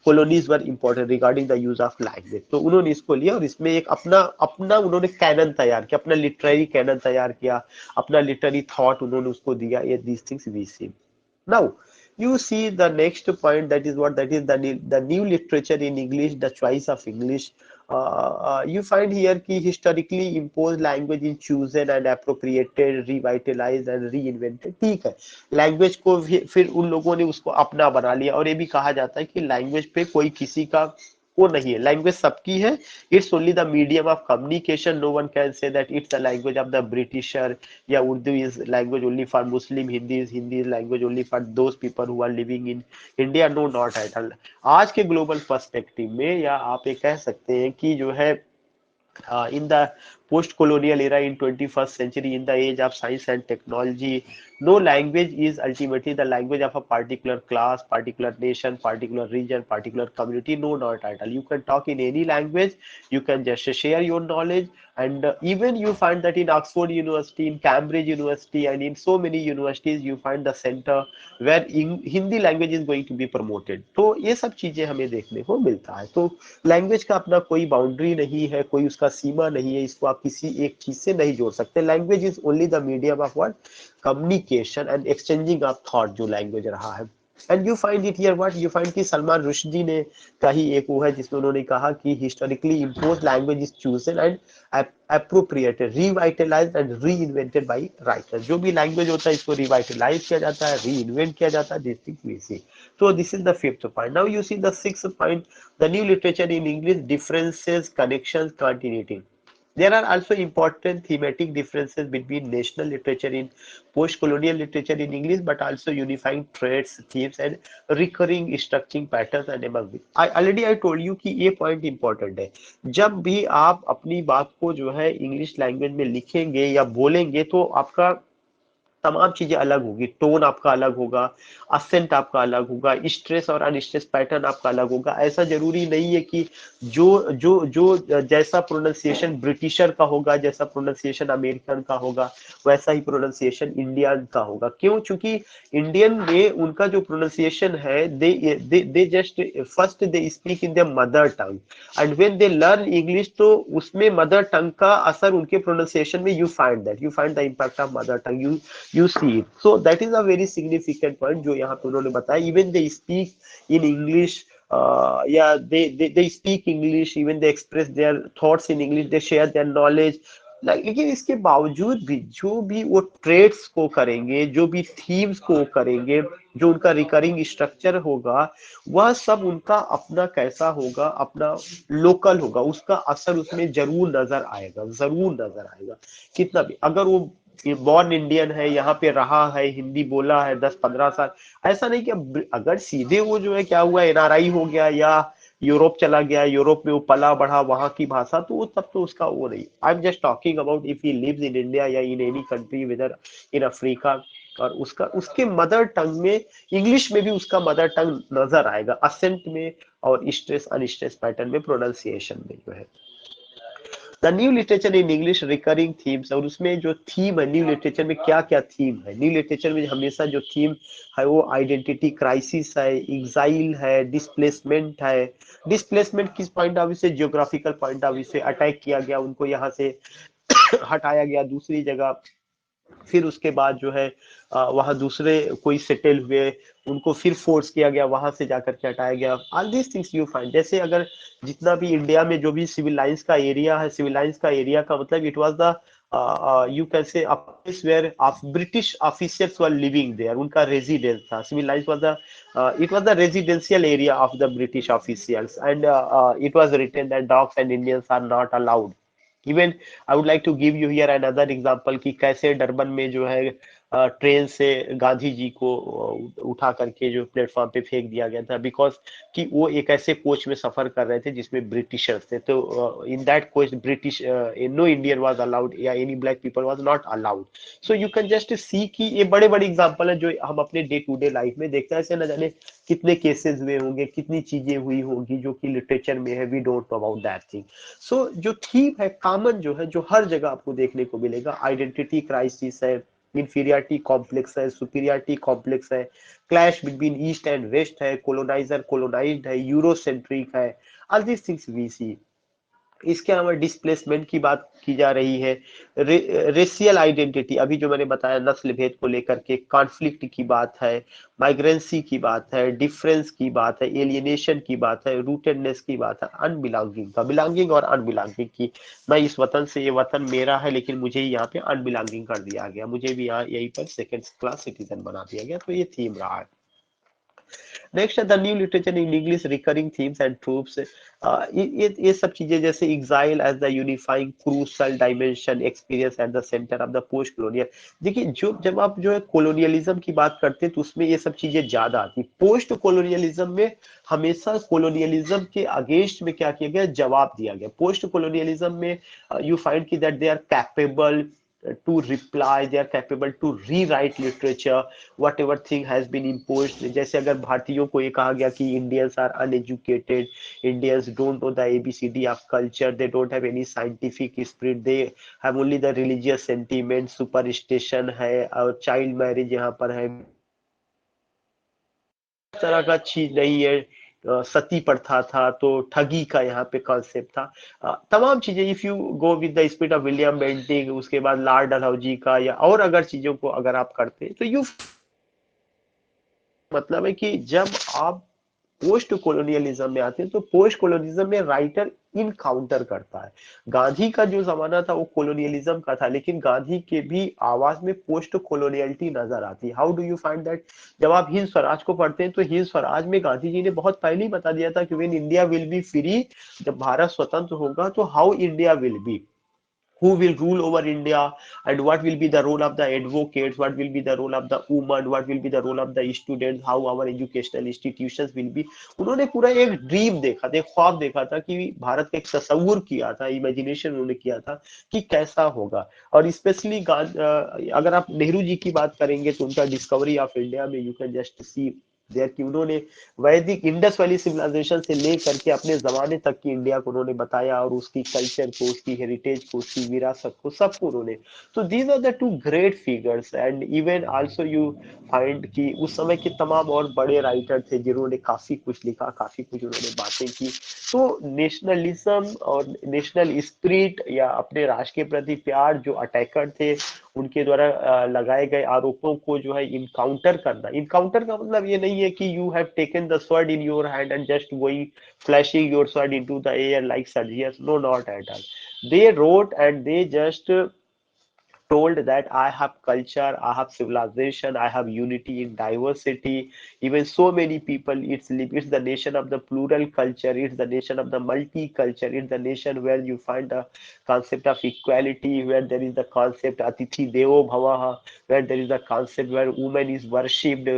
Speaker 1: colonies were important regarding the use of language. तो उन्होंने इसको लिया और इसमें एक अपना अपना उन्होंने कैनन तैयार किया, अपना लिटरेरी कैनन तैयार किया, अपना लिटरेरी थॉट उन्होंने उसको दिया। ये these things we see now. You see the next point, that is what, that is the new literature in English, the choice of English. You find here कि historically imposed language is chosen and appropriated, revitalized and reinvented। ठीक है, language को फिर उन लोगों ने उसको अपना बना लिया, और ये भी कहा जाता है कि लैंग्वेज पे कोई किसी का वो नहीं है, लैंग्वेज सबकी है, it's only the medium of communication. No one can say that it's the language of the Britisher, या Urdu is language only for Muslim, Hindi is language only for those people who are living in India. No not at all. आज के global perspective में, या आप ये कह सकते हैं कि जो है in the post-colonial era in 21st century, in the age of science and technology, no language is ultimately the language of a particular class, particular nation, particular region, particular community. No, not at all. You can talk in any language, you can just share your knowledge, and even you find that in Oxford University, in Cambridge University, and in so many universities you find the center where Hindi language is going to be promoted। तो ये सब चीजें हमें देखने को मिलता है। तो लैंग्वेज का अपना कोई बाउंड्री नहीं है, कोई उसका सीमा नहीं है, इसको आप किसी एक चीज से नहीं जोड़ सकते। Language is only the medium of what, communication and exchanging of thought, जो लैंग्वेज रहा है। And you find it here what, you find कि सलमान रुश्दी ने का ही एक वो है जिसमें उन्होंने कहा कि historically impose language is chosen and appropriated, revitalized and reinvented by writers। जो भी लैंग्वेज होता है इसको रिवाइटलाइज किया जाता है, री इन्वेंट किया जाता है, this things we see. So this is the fifth point। Now you see the sixth point, the new literature in English, differences, connections, continuity। There are also important thematic differences between national literature in post-colonial literature in English, but also unifying traits, themes, and recurring structuring patterns and among which। I told you कि ये point important है। जब भी आप अपनी बात को जो है इंग्लिश लैंग्वेज में लिखेंगे या बोलेंगे तो आपका तमाम चीजें अलग होगी, टोन आपका अलग होगा, असेंट आपका अलग होगा, स्ट्रेस और अनस्ट्रेस पैटर्न आपका अलग होगा। ऐसा जरूरी नहीं है कि जो जो जो जैसा प्रोनाउंसिएशन ब्रिटिशर का होगा, जैसा प्रोनाउंसिएशन अमेरिकन का होगा, वैसा ही प्रोनाउंसिएशन इंडियन का होगा। क्यों? क्योंकि इंडियन में उनका जो प्रोनाउंसिएशन है, they just first they speak in their mother tongue, and when they learn English तो उसमें मदर टंग का असर उनके प्रोनाउंसिएशन में you find that, you find the impact of mother tongue, you see it। So that is a very significant point जो यहाँ पे उन्होंने बताया। Even they speak in English, yeah, they speak English, even they express their thoughts in English, they share their knowledge। लेकिन इसके बावजूद भी जो भी वो ट्रेड्स को करेंगे, जो भी थीम्स को करेंगे, जो उनका रिकरिंग स्ट्रक्चर होगा, वह सब उनका अपना कैसा होगा, अपना लोकल होगा, उसका असर उसमें जरूर नजर आएगा, जरूर नजर आएगा। कितना भी अगर वो बॉर्न इंडियन है, यहाँ पे रहा है, हिंदी बोला है 10-15 साल, ऐसा नहीं कि अगर सीधे वो जो है क्या हुआ, एनआरआई हो गया या यूरोप चला गया, यूरोप में वो पला बढ़ा वहां की भाषा, तो वो तब तो उसका वो नहीं। I am just talking about if he lives in India या in any country whether in Africa, और उसका उसके मदर टंग में, इंग्लिश में भी उसका मदर टंग नजर आएगा, असेंट में और स्ट्रेस अनस्ट्रेस पैटर्न में, प्रोनाउंसिएशन में जो है। The new literature in English recurring themes, और उसमें जो थीम है न्यू लिटरेचर में, क्या क्या थीम है न्यू लिटरेचर में, हमेशा जो थीम है वो आइडेंटिटी क्राइसिस है, एग्जाइल है, डिस्प्लेसमेंट है। डिस्प्लेसमेंट किस पॉइंट ऑफ व्यू से? जियोग्राफिकल पॉइंट ऑफ व्यू से, अटैक किया गया, उनको यहाँ से हटाया गया दूसरी जगह, फिर उसके बाद जो है वहां दूसरे कोई सेटल हुए, उनको फिर फोर्स किया गया, वहां से जाकर के हटाया गया। All these things you find. जैसे अगर जितना भी इंडिया में जो भी सिविल लाइंस का एरिया है, सिविल लाइंस का एरिया का मतलब it was the you can say a place where of British officers were living there, उनका रेजिडेंस था। Civil lines was the it was the residential area of the British officials, and it was written that dogs and Indians are not allowed. Even I would like to give you here another example कि कैसे Durban में जो है train से गांधी जी को उठा करके जो प्लेटफॉर्म पे फेंक दिया गया था, बिकॉज कि वो एक ऐसे कोच में सफर कर रहे थे जिसमें ब्रिटिशर्स थे। तो in that coach British no Indian was allowed या any black people was not allowed. So you can just see कि ये बड़े बड़े एग्जांपल है जो हम अपने डे टू डे लाइफ में देखते हैं। ऐसे न जाने कितने केसेस हुए होंगे, कितनी चीजें हुई होंगी जो कि लिटरेचर में है, we don't know about that thing. So जो थीम है कॉमन जो है, जो हर जगह आपको देखने को मिलेगा, आइडेंटिटी क्राइसिस है, इंफीरियरिटी कॉम्प्लेक्स है, सुपीरियरिटी कॉम्प्लेक्स है, clash between East and West है, कोलोनाइजर कोलोनाइज्ड है, यूरोसेंट्रिक है, all this things we see. इसके अलावा डिस्प्लेसमेंट की बात की जा रही है, रेशियल आइडेंटिटी, अभी जो मैंने बताया नस्ल भेद को लेकर के कॉन्फ्लिक्ट की बात है, माइग्रेंसी की बात है, डिफरेंस की बात है, एलियनेशन की बात है, रूटेडनेस की बात है, अनबिलोंगिंग का, बिलोंगिंग और अनबिलोंगिंग की। मैं इस वतन से, ये वतन मेरा है, लेकिन मुझे यहाँ पे अनबिलोंगिंग कर दिया गया, मुझे भी यहाँ यहीं पर सेकंड क्लास सिटीजन बना दिया गया। तो ये थीम रहा है। नेक्स्ट है the new literature in English recurring themes and tropes. ये सब चीजें जैसे exile as the unifying crucial dimension experience at the centre of the post colonial. देखिए, जो जब आप जो है कॉलोनियलिज्म की बात करते हैं तो उसमें ये सब चीजें ज्यादा आती। पोस्ट कॉलोनियलिज्म में हमेशा कॉलोनियलिज्म के अगेंस्ट में क्या किया गया, जवाब दिया गया। पोस्ट कॉलोनियलिज्म में यू फाइंड की that they are capable to reply, they are capable to rewrite literature whatever thing has been imposed। जैसे अगर भारतीयों को ये कहा गया कि Indians are uneducated, Indians don't know the ABCD of culture, they don't have any scientific spirit, they have only the religious sentiment, superstition है और चाइल्ड मैरिज यहाँ पर है, तरह का चीज नहीं है। सती प्रथा था, तो ठगी का यहाँ पे कॉन्सेप्ट था। तमाम चीजें, if you go with the spirit of William Bentinck, उसके बाद लॉर्ड डलहौजी का, या और अगर चीजों को अगर आप करते हैं तो यू, मतलब है कि जब आप पोस्ट कॉलोनियलिज्म में आते हैं तो पोस्ट कॉलोनियलिज्म में राइटर इनकाउंटर करता है। गांधी का जो जमाना था वो कॉलोनियलिज्म का था, लेकिन गांधी के भी आवाज में पोस्ट कॉलोनियलिटी नजर आती है। How do you find that? जब आप हिंद स्वराज को पढ़ते हैं तो हिंद स्वराज में गांधी जी ने बहुत पहले ही बता दिया था कि when India will be free, जब भारत स्वतंत्र होगा तो how India will be, who will rule over India, and what will be the role of the advocates, what will be the role of the woman, what will be the role of the students, how our educational institutions will be। उन्होंने पूरा एक dream देखा था, एक ख्वाब देखा था कि भारत का एक तस्वुर किया था, इमेजिनेशन उन्होंने किया था कि कैसा होगा। और स्पेशली अगर आप नेहरू जी की बात करेंगे तो उनका डिस्कवरी ऑफ इंडिया में you can just see there कि उन्होंने वैदिक इंडस वैली सिविलाइजेशन से लेकर के अपने जमाने तक की इंडिया को उन्होंने बताया, और उसकी कल्चर को, उसकी हेरिटेज को, उसकी विरासत को, सबको उन्होंने। तो these are the two great figures, and even also you find कि उस समय के तमाम और बड़े राइटर थे जिन्होंने काफी कुछ लिखा, काफी कुछ उन्होंने बातें की। तो नेशनलिज्म और नेशनल स्पिरिट या अपने राष्ट्र के प्रति प्यार, जो अटैकर थे उनके द्वारा लगाए गए आरोपों को जो है इनकाउंटर करना। इनकाउंटर का मतलब ये नहीं है कि you have taken the sword in your hand and just going flashing your sword into the air like soldiers, no, not at all। they wrote and they just told that I have culture, I have civilization, I have unity in diversity. Even so many people, it's the nation of the plural culture, it's the nation of the multicultural, it's the nation where you find the concept of equality, where there is the concept Atithi Devo Bhavaha, where there is the concept where woman is worshipped,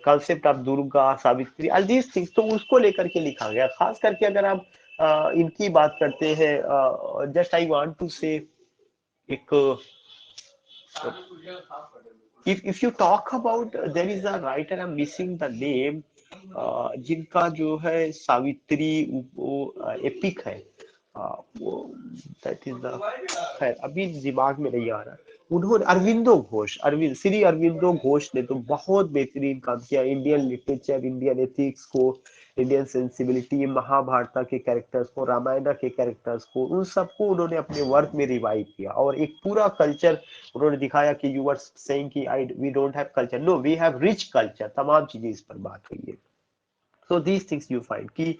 Speaker 1: concept of Durga, Savitri, all these things। तो उसको लेकर के लिखा गया। खास करके अगर आप इनकी बात करते हैं, जस्ट आई वांट टू से एक, if you talk about, there is a writer, I'm missing the name, जिनका जो है सावित्री वो एपिक है, हाँ वो दैट इज द, खैर अभी दिमाग में नहीं आ रहा। उन्होंने अरविंदो घोष, अरविंद श्री अरविंदो घोष ने तो बहुत बेहतरीन काम किया इंडियन लिटरेचर, इंडियन एथिक्स को, इंडियन सेंसिबिलिटी, महाभारत के कैरेक्टर्स को, रामायण के कैरेक्टर्स को, उन सबको उन्होंने अपने वर्क में रिवाइव किया और एक पूरा कल्चर उन्होंने दिखाया कि यू आर सेइंग कि I we don't have culture, no we have rich culture, तमाम चीजें इस पर बात हुई है। So these things you find कि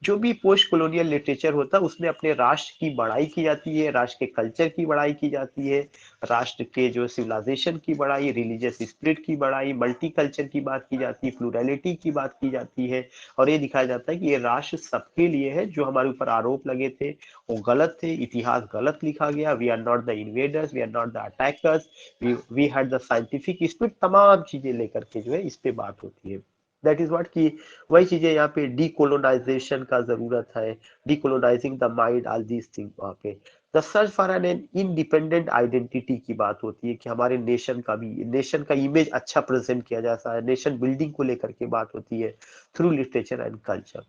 Speaker 1: जो भी पोस्ट कॉलोनियल लिटरेचर होता है उसमें अपने राष्ट्र की बड़ाई की जाती है, राष्ट्र के कल्चर की बड़ाई की जाती है, राष्ट्र के जो सिविलाइजेशन की बड़ाई, रिलीजियस स्पिरिट की बड़ाई, मल्टी कल्चर की बात की जाती है, प्लूरैलिटी की बात की जाती है, और ये दिखाया जाता है कि ये राष्ट्र सबके लिए है। जो हमारे ऊपर आरोप लगे थे वो गलत थे, इतिहास गलत लिखा गया, we are not the invaders, we are not the attackers, we had the scientific spirit, तमाम चीजें लेकर के जो है इस पे बात होती है। दैट इज व्हाट की वही चीजें यहाँ पे डीकोलोनाइजेशन का जरूरत है, decolonising the mind, all these thing वहाँ पे। The search for an independent identity की बात होती है कि हमारे नेशन का भी, नेशन का इमेज अच्छा प्रेजेंट किया जाता है, नेशन बिल्डिंग को लेकर के बात होती है through literature and culture.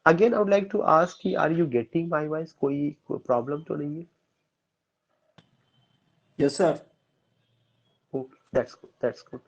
Speaker 1: Again I would like to ask कि are you getting my voice, कोई प्रॉब्लम तो नहीं है?
Speaker 2: Yes sir.
Speaker 1: Okay that's good, that's good.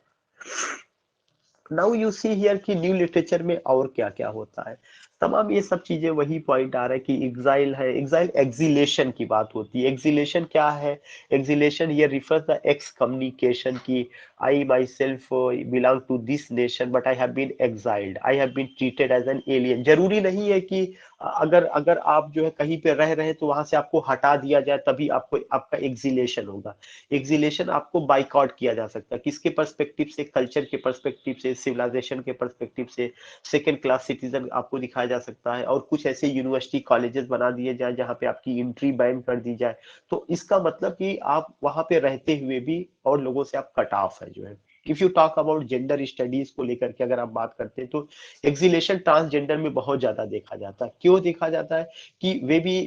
Speaker 1: Now you see here कि न्यू लिटरेचर में और क्या क्या होता है, तमाम ये सब चीजें वही पॉइंट आ रहा है कि एग्जाइल है, एग्जाइल एक्सिलेशन की बात होती है। एक्सिलेशन क्या है? एक्सिलेशन ये रिफर्स द एक्स कम्युनिकेशन की I myself belong to this nation but I have been exiled, I have been treated as an alien. जरूरी नहीं है कि अगर अगर आप जो है कहीं पे रह रहे हैं तो वहां से आपको हटा दिया जाए तभी आपको आपका एक्सिलेशन होगा। एग्जिलेशन आपको बाइकआउट किया जा सकता है, किसके पर्सपेक्टिव से? कल्चर के पर्सपेक्टिव से, सिविलाइजेशन के पर्सपेक्टिव से, सेकंड क्लास सिटीजन आपको दिखाया जा सकता है, और कुछ ऐसे यूनिवर्सिटी कॉलेजेस बना दिए जाए जहां पे आपकी एंट्री बैन कर दी जाए। तो इसका मतलब कि आप वहां पे रहते हुए भी और लोगों से आप कट ऑफ है जो है। If you talk about gender studies को लेकर के अगर आप बात करते हैं तो एक्सिलेशन ट्रांसजेंडर में बहुत ज्यादा देखा जाता है। क्यों देखा जाता है? कि वे भी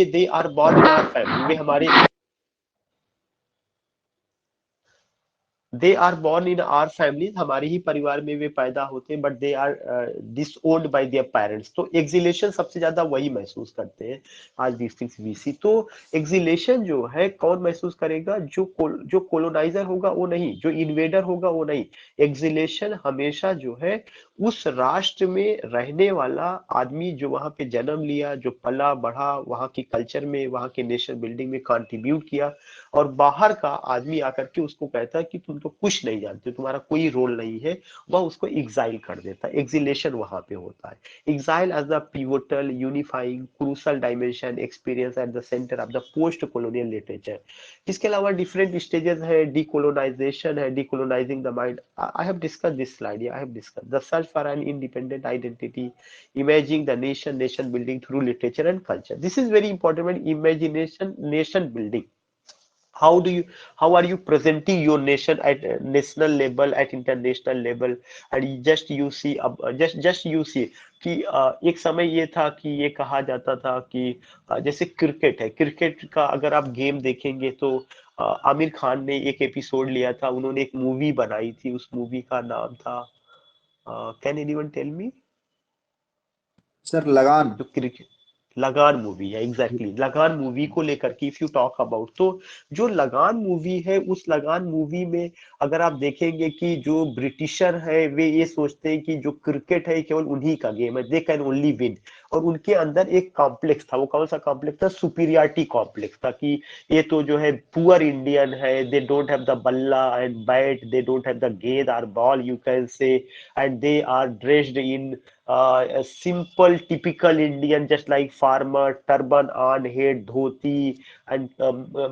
Speaker 1: they are born in our family, वे हमारे, they are born in our families, हमारे ही परिवार में वे पैदा होते हैं, but they are disowned by their parents. तो एक्सिलेशन सबसे ज्यादा वही महसूस करते हैं आज दिस थिंग्स वी सी। तो एक्सिलेशन जो है कौन महसूस करेगा? जो कोलोनाइजर होगा वो नहीं, जो इन्वेडर होगा वो नहीं। एक्सिलेशन हमेशा जो है उस राष्ट्र में रहने वाला आदमी जो वहां पे जन्म लिया, जो पला बढ़ा, वहां के कल्चर में, वहां के नेशन बिल्डिंग में कंट्रीब्यूट किया, और बाहर का आदमी आकर के उसको कहता है कि तुम तो कुछ नहीं जानते, तुम्हारा कोई रोल नहीं है, वह उसको एग्जाइल कर देता है। एक्सिलेशन वहां पे होता है। Exile as the pivotal unifying crucial dimension experience at the centre of the post colonial literature. इसके अलावा डिफरेंट स्टेजेस है, डीकोलोनाइजेशन है, decolonising the mind. I have discuss this slide, I have discuss the search for an independent identity, imaging the nation, nation building through literature and culture. This is very important, imagination, nation building. how do you, how are you presenting your nation at national level, at international level? And just you see just you see कि एक समय ये था कि ये कहा जाता था कि जैसे क्रिकेट है, क्रिकेट का अगर आप गेम देखेंगे तो आमिर खान ने एक एपिसोड लिया था, उन्होंने एक मूवी बनाई थी, उस मूवी का नाम था, can anyone tell me?
Speaker 2: Sir Lagaan.
Speaker 1: जो क्रिकेट, लगान मूवी है, एग्जैक्टली exactly, लगान मूवी को लेकर के इफ यू टॉक अबाउट, तो जो लगान मूवी है उस लगान मूवी में अगर आप देखेंगे कि जो ब्रिटिशर है वे ये सोचते हैं कि जो क्रिकेट है केवल उन्हीं का गेम है, दे कैन ओनली विन। और उनके अंदर एक कॉम्प्लेक्स था, वो कौन सा कॉम्प्लेक्स था? सुपीरियरिटी कॉम्प्लेक्स था कि ये तो जो है पुअर इंडियन है, they don't have the balla and bat, they don't have the gend और ball you can say, and they are dressed in a simple typical Indian, just like farmer, turban on head, dhoti and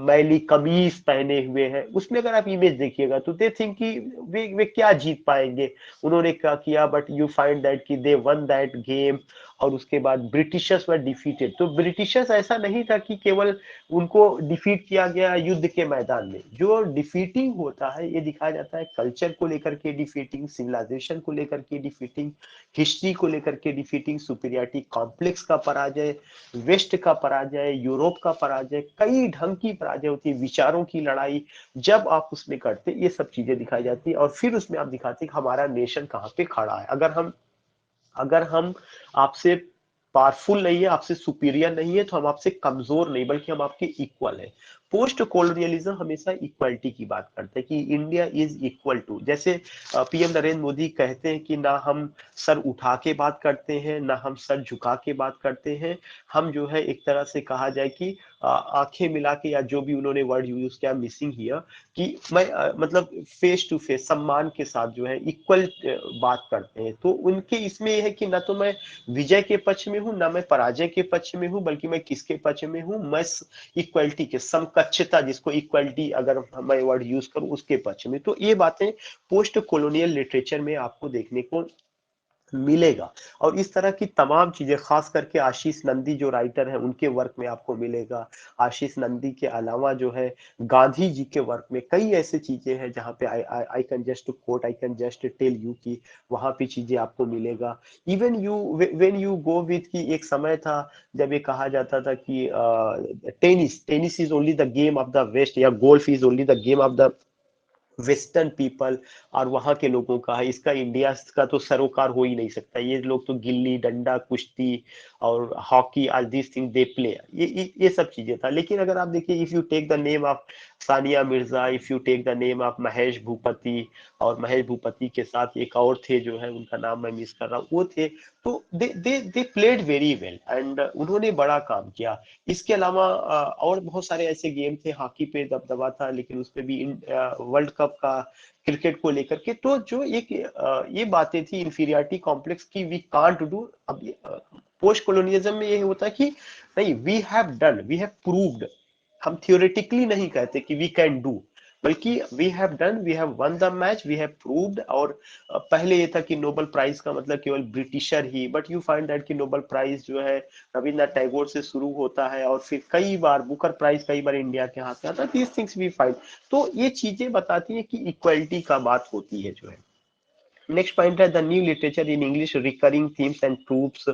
Speaker 1: मैली कमीज पहने हुए हैं। उसमें अगर आप image देखिएगा तो दे थिंक कि वे क्या जीत पाएंगे। उन्होंने क्या किया, बट यू फाइंड दैट कि दे वन दैट गेम। और उसके बाद ब्रिटिशर्स वर डिफीटेड। तो ब्रिटिशर्स ऐसा नहीं था कि केवल उनको डिफीट किया गया युद्ध के मैदान में, जो डिफीटिंग होता है ये दिखाया जाता है कल्चर को लेकर के डिफीटिंग, सिविलाइजेशन को लेकर के डिफीटिंग, हिस्ट्री को लेकर के डिफीटिंग, सुपीरियरिटी कॉम्प्लेक्स का पराजय, वेस्ट का पराजय, यूरोप का पराजय, कई ढंग की पराजय होती है, विचारों की लड़ाई। जब आप उसमें करते ये सब चीजें दिखाई जाती है, और फिर उसमें आप दिखाते कि हमारा नेशन कहाँ पे खड़ा है। अगर हम आपसे पावरफुल नहीं है, आपसे सुपीरियर नहीं है, तो हम आपसे कमजोर नहीं बल्कि हम आपके इक्वल है। पोस्ट कॉलोनियलिज्म हमेशा इक्वलिटी की बात करता है कि इंडिया इज इक्वल टू, जैसे पीएम नरेंद्र मोदी कहते हैं कि ना हम सर उठा के बात करते हैं ना हम सर झुका के बात करते हैं, हम जो है एक तरह से कहा जाए कि आंखें मिला के, या जो भी उन्होंने वर्ड यूज किया मिसिंग हियर, कि मैं मतलब फेस टू फेस सम्मान के साथ जो है इक्वल बात करते हैं। तो उनके इसमें यह है कि ना तो मैं विजय के पक्ष में हूं ना मैं पराजय के पक्ष में हूं, बल्कि मैं किसके पक्ष में हूं, मैं इक्वलिटी के, समकक्षता, जिसको इक्वलिटी अगर मैं वर्ड यूज करूं उसके पक्ष में। तो ये बातें पोस्ट कॉलोनियल लिटरेचर में आपको देखने को मिलेगा। और इस तरह की तमाम चीजें खास करके आशीष नंदी जो राइटर हैं उनके वर्क में आपको मिलेगा। आशीष नंदी के अलावा जो है गांधी जी के वर्क में कई ऐसी चीजें हैं जहां पे I can just quote, I can just tell you कि वहां पे चीजें आपको मिलेगा। Even you when you go with की एक समय था जब ये कहा जाता था कि tennis tennis is only the game of the west, या golf is only the game of the western people, और वहां के लोगों का है, इसका इंडिया का तो सरोकार हो ही नहीं सकता, ये लोग तो गिल्ली डंडा कुश्ती और hockey all this thing they play, ये सब चीजें था। लेकिन अगर आप देखिए, if you take the name of Sania Mirza, if you take the name of Mahesh Bhupathi, और महेश भूपति के साथ एक और थे जो है उनका नाम मैं मिस कर रहा हूँ, वो थे, तो they played very well and उन्होंने बड़ा काम किया। इसके अलावा और बहुत सारे ऐसे गेम थे, हॉकी पे दबदबा था लेकिन उस पे भी वर्ल्ड कप का क्रिकेट को लेकर के, तो जो एक ये बातें थी इंफीरियरिटी कॉम्प्लेक्स की, वी कांट डू। अब पोस्ट कॉलोनियलिज्म में ये होता है कि नहीं, we have done, we have proved, हम थियोरेटिकली नहीं कहते कि वी कैन डू, बल्कि we have done, we have won the match, we have proved. और पहले ये था कि नोबेल प्राइज का मतलब केवल britisher he, but you find that कि नोबेल प्राइज जो है रविन्द्रनाथ टैगोर से शुरू होता है और फिर कई बार बुकर प्राइज कई बार इंडिया के हाथ में आता है, दीज थिंग्स वी फाइंड। तो ये चीजें बताती है कि इक्वलिटी का बात होती है जो है। नेक्स्ट पॉइंट है the new literature in English recurring themes and troops.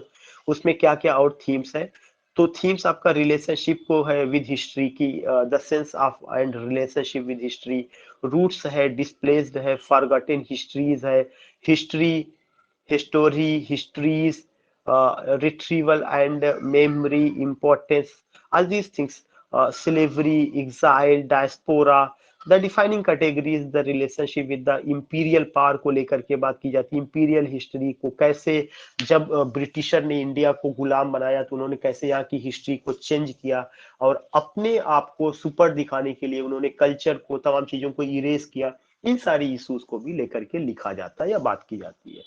Speaker 1: उसमें क्या क्या और थीम्स है, तो थीम्स आपका रिलेशनशिप को है विद हिस्ट्री की, the sense of and relationship with history, roots है, डिस्प्लेस्ड है, फॉरगॉटन हिस्ट्रीज है, history, history, histories, retrieval and memory importance, all these things, slavery, exile, diaspora, the defining category is the relationship with the imperial power को लेकर के बात की जाती है। imperial history को कैसे, जब ब्रिटिशर ने इंडिया को गुलाम बनाया तो उन्होंने कैसे यहाँ की हिस्ट्री को चेंज किया, और अपने आप को सुपर दिखाने के लिए उन्होंने कल्चर को, तमाम चीजों को इरेज किया। इन सारी इश्यूज को भी लेकर के लिखा जाता है या बात की जाती है।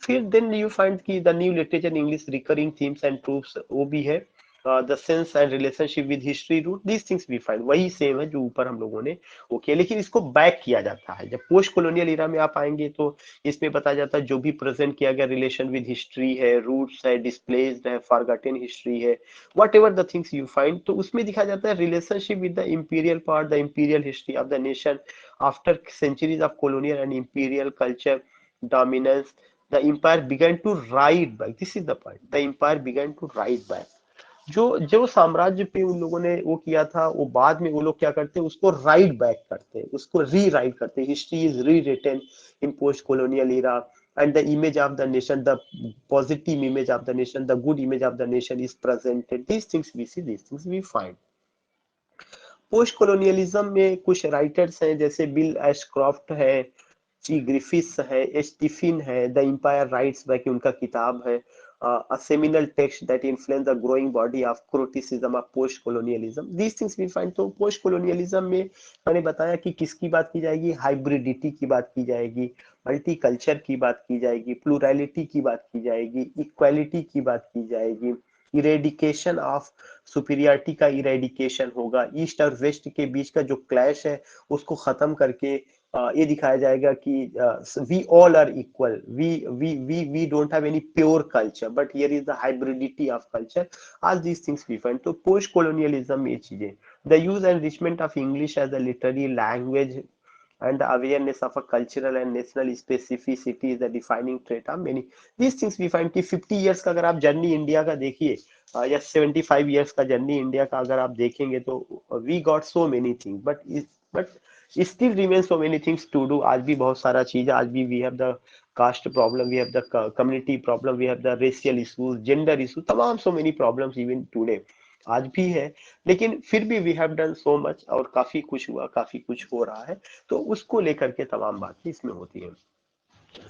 Speaker 1: फिर देन यू फाइंड की the new literature English recurring themes and tropes, वो भी है, the sense and relationship with history root, these things we find, वही सेम है जो ऊपर हम लोगों ने वो किया, लेकिन इसको बैक किया जाता है। जब पोस्ट कॉलोनियल इरा में आप आएंगे तो इसमें बताया जाता है जो भी प्रेजेंट किया गया रिलेशन विद हिस्ट्री है, रूट्स है, डिस्प्लेस्ड है, फॉरगॉटन हिस्ट्री है, whatever the things you find, तो उसमें दिखा जाता है relationship with the imperial part, the imperial history of the nation after centuries of colonial and imperial culture dominance, the empire began to ride back, this is the point, the empire began to ride back, जो जो साम्राज्य पे उन लोगों ने वो किया था, वो बाद में वो लोग क्या करते हैं, उसको राइट बैक करते हैं, उसको री राइट करते हैं। History is rewritten in post colonial era, and the image of the nation, the positive image of the nation, the good image of the nation is presented, these things we see, these things we find. Post colonialism में कुछ writers हैं जैसे Bill Ashcroft है, G Griffiths है, Tiffin है, the Empire Writes Back उनका किताब है, a seminal text that influenced the growing body of criticism of post colonialism, these things we find। तो पोस्ट colonialism में मैंने बताया कि किसकी बात की जाएगी, हाइब्रिडिटी की बात की जाएगी, मल्टी कल्चर की बात की जाएगी, प्लूरैलिटी की बात की जाएगी, इक्वालिटी की बात की जाएगी, इरेडिकेशन ऑफ सुपीरियरिटी का इरेडिकेशन होगा, ईस्ट और वेस्ट के बीच का जो क्लैश है उसको खत्म करके ये दिखाया जाएगा कि we all are equal, we don't have any pure culture but here is the hybridity of culture, all these things we find. तो पोस्ट कॉलोनियलिज्म में ये चीजें, the use and enrichment of English as a literary language and the awareness of a cultural and national specificity is the defining trait of many, these things we find कि 50 years का अगर आप journey India का देखिए, या 75 years का journey India का अगर आप देखेंगे तो we got so many thing, but but still remain so many things to do. आज भी बहुत सारा चीज है, आज भी we have the caste problem, we have the community problem, we have the racial issues, gender issue, तमाम so many problems even today आज भी है। लेकिन फिर भी we have done so much, और काफी कुछ हुआ, काफी कुछ हो रहा है, तो उसको लेकर के तमाम बातें इसमें होती है।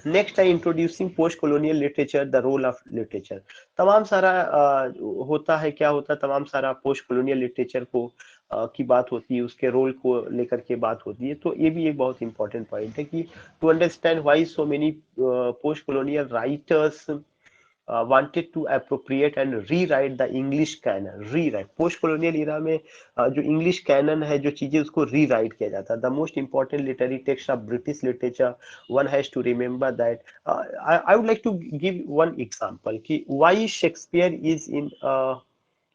Speaker 1: नेक्स्ट है introducing post colonial literature, the role of literature. तमाम सारा होता है, क्या होता है, तमाम सारा पोस्ट कॉलोनियल लिटरेचर को की बात होती है, उसके रोल को लेकर के बात होती है। तो ये भी एक बहुत इंपॉर्टेंट पॉइंट है कि to understand why so many post colonial writers wanted to appropriate and rewrite the English canon, rewrite post colonial era में जो इंग्लिश कैनन है, जो चीजें, उसको रीराइट किया जाता है। The most important literary text of British literature, one has to remember that. I would like to give one example कि why Shakespeare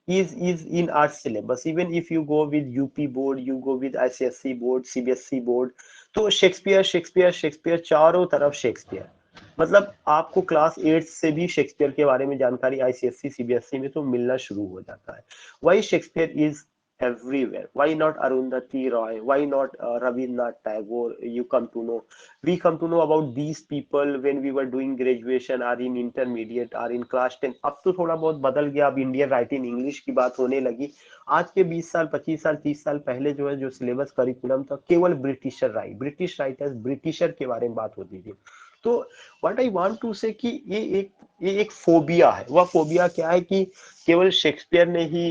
Speaker 1: is in our syllabus. Even if you go with UP board, you go with ICSE board, CBSE board, तो Shakespeare Shakespeare Shakespeare, चारों तरफ Shakespeare. मतलब आपको class 8 से भी Shakespeare के बारे में जानकारी आईसीएसई सीबीएसई में तो मिलना शुरू हो जाता है। Why Shakespeare is everywhere, why not Arundhati Roy, why not Rabindranath Tagore? You come to know, we come to know about these people when we were doing graduation or in intermediate or in class 10। अब तो थोड़ा बहुत बदल गया, अब Indian writing English की बात होने लगी। आज के 20 साल 25 साल 30 साल पहले जो है, जो सिलेबस करिकुलम था, केवल ब्रिटिश राइटर्स, ब्रिटिशर के बारे में बात होती थी। तो what I want to say कि ये एक फोबिया है। वह फोबिया क्या है कि केवल शेक्सपियर ने ही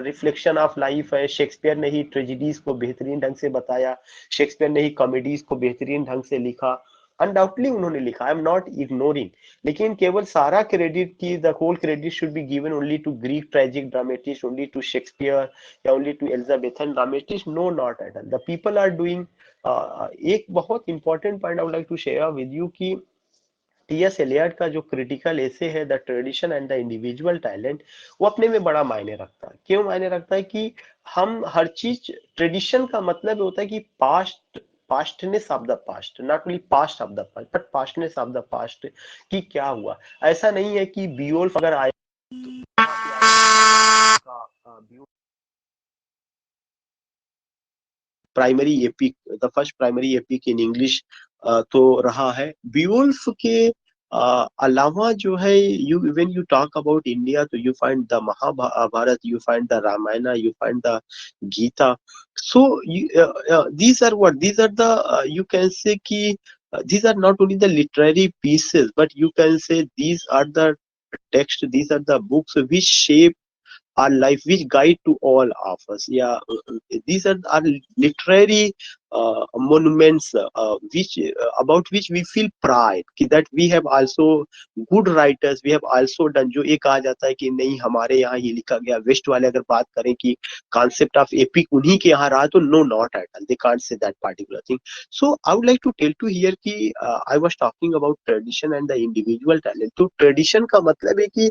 Speaker 1: रिफ्लेक्शन ऑफ लाइफ है, शेक्सपियर ने ही ट्रेजिडीज को बेहतरीन ढंग से बताया, शेक्सपियर ने ही कॉमेडीज को बेहतरीन ढंग से लिखा। अनडाउटली उन्होंने लिखा, आई एम नॉट इग्नोरिंग, लेकिन केवल सारा क्रेडिट की, the whole credit should be given only to Greek tragic dramatist, only to Shakespeare या only to Elizabethan dramatist. No, not at all. The people are doing. एक बहुत important point I would like to share with you कि TS Eliot का जो critical essay है, the tradition and the individual talent, वो अपने में बड़ा मायने रखता है। क्यों मायने रखता है कि हम हर चीज, ट्रेडिशन का मतलब होता है कि pastness of the past, not only past of the past but pastness of the past, कि क्या हुआ। ऐसा नहीं है कि बियोल्फ अगर आए primary epic, the first primary epic in English तो रहा है। बियोल्फ के अलावा जो है, you when you talk about India, तो you find the Mahabharata, you find the Ramayana, you find the Gita. So these are what, these are the you can say कि these are not only the literary pieces, but you can say these are the text, these are the books which shape our life, which guide to all of us. Yeah, these are our literary monuments, which about which we feel pride कि that we have also good writers, we have also done। जो एक कहा जाता है कि नहीं हमारे यहाँ ये लिखा गया, वेस्ट वाले अगर बात करें कि कॉन्सेप्ट ऑफ एपिक उन्हीं के यहाँ रहा, तो no, not at all, they can't say that particular thing. So I would like to tell to here कि I was talking about tradition and the individual talent. तो ट्रेडिशन का मतलब है कि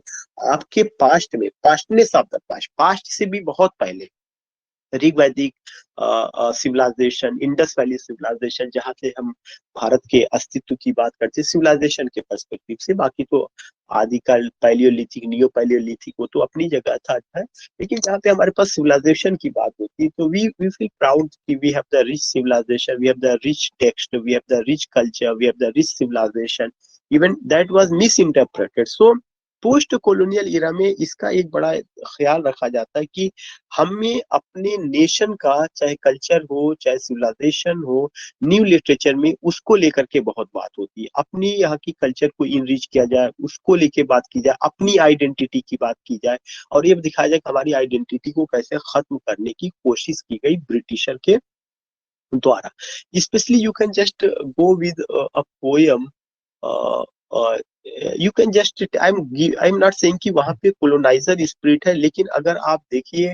Speaker 1: आपके पास्ट में, pastness of the past, past से भी बहुत पहले, ऋग वैदिक सिविलाइजेशन, इंडस वैली सिविलाइजेशन, जहाँ से हम भारत के अस्तित्व की बात करते हैं सिविलाइजेशन के पर्सपेक्टिव से। बाकी तो आदिकाल, पैलियोलिथिक, नियो पैलियोलिथिक, वो तो अपनी जगह था है। लेकिन जहाँ पे हमारे पास सिविलाइजेशन की बात होती है, तो वी फील प्राउड कि we have the rich civilization, we have the rich text, we have the rich culture, we have the rich civilization, even that was misinterpreted. So post colonial era में इसका एक बड़ा ख्याल रखा जाता है कि हमें अपने नेशन का, चाहे कल्चर हो चाहे सिविलाइजेशन हो, न्यू लिटरेचर में उसको लेकर के बहुत बात होती है। अपनी यहाँ की कल्चर को इनरिच किया जाए, उसको लेके बात की जाए, अपनी आइडेंटिटी की बात की जाए, और ये दिखाया जाए कि हमारी आइडेंटिटी को कैसे खत्म करने की कोशिश की गई ब्रिटिशर के द्वारा। Specially you can just go with a poem, you can just, I am not saying कि वहां पे कोलोनाइजर स्पिरिट है, लेकिन अगर आप देखिए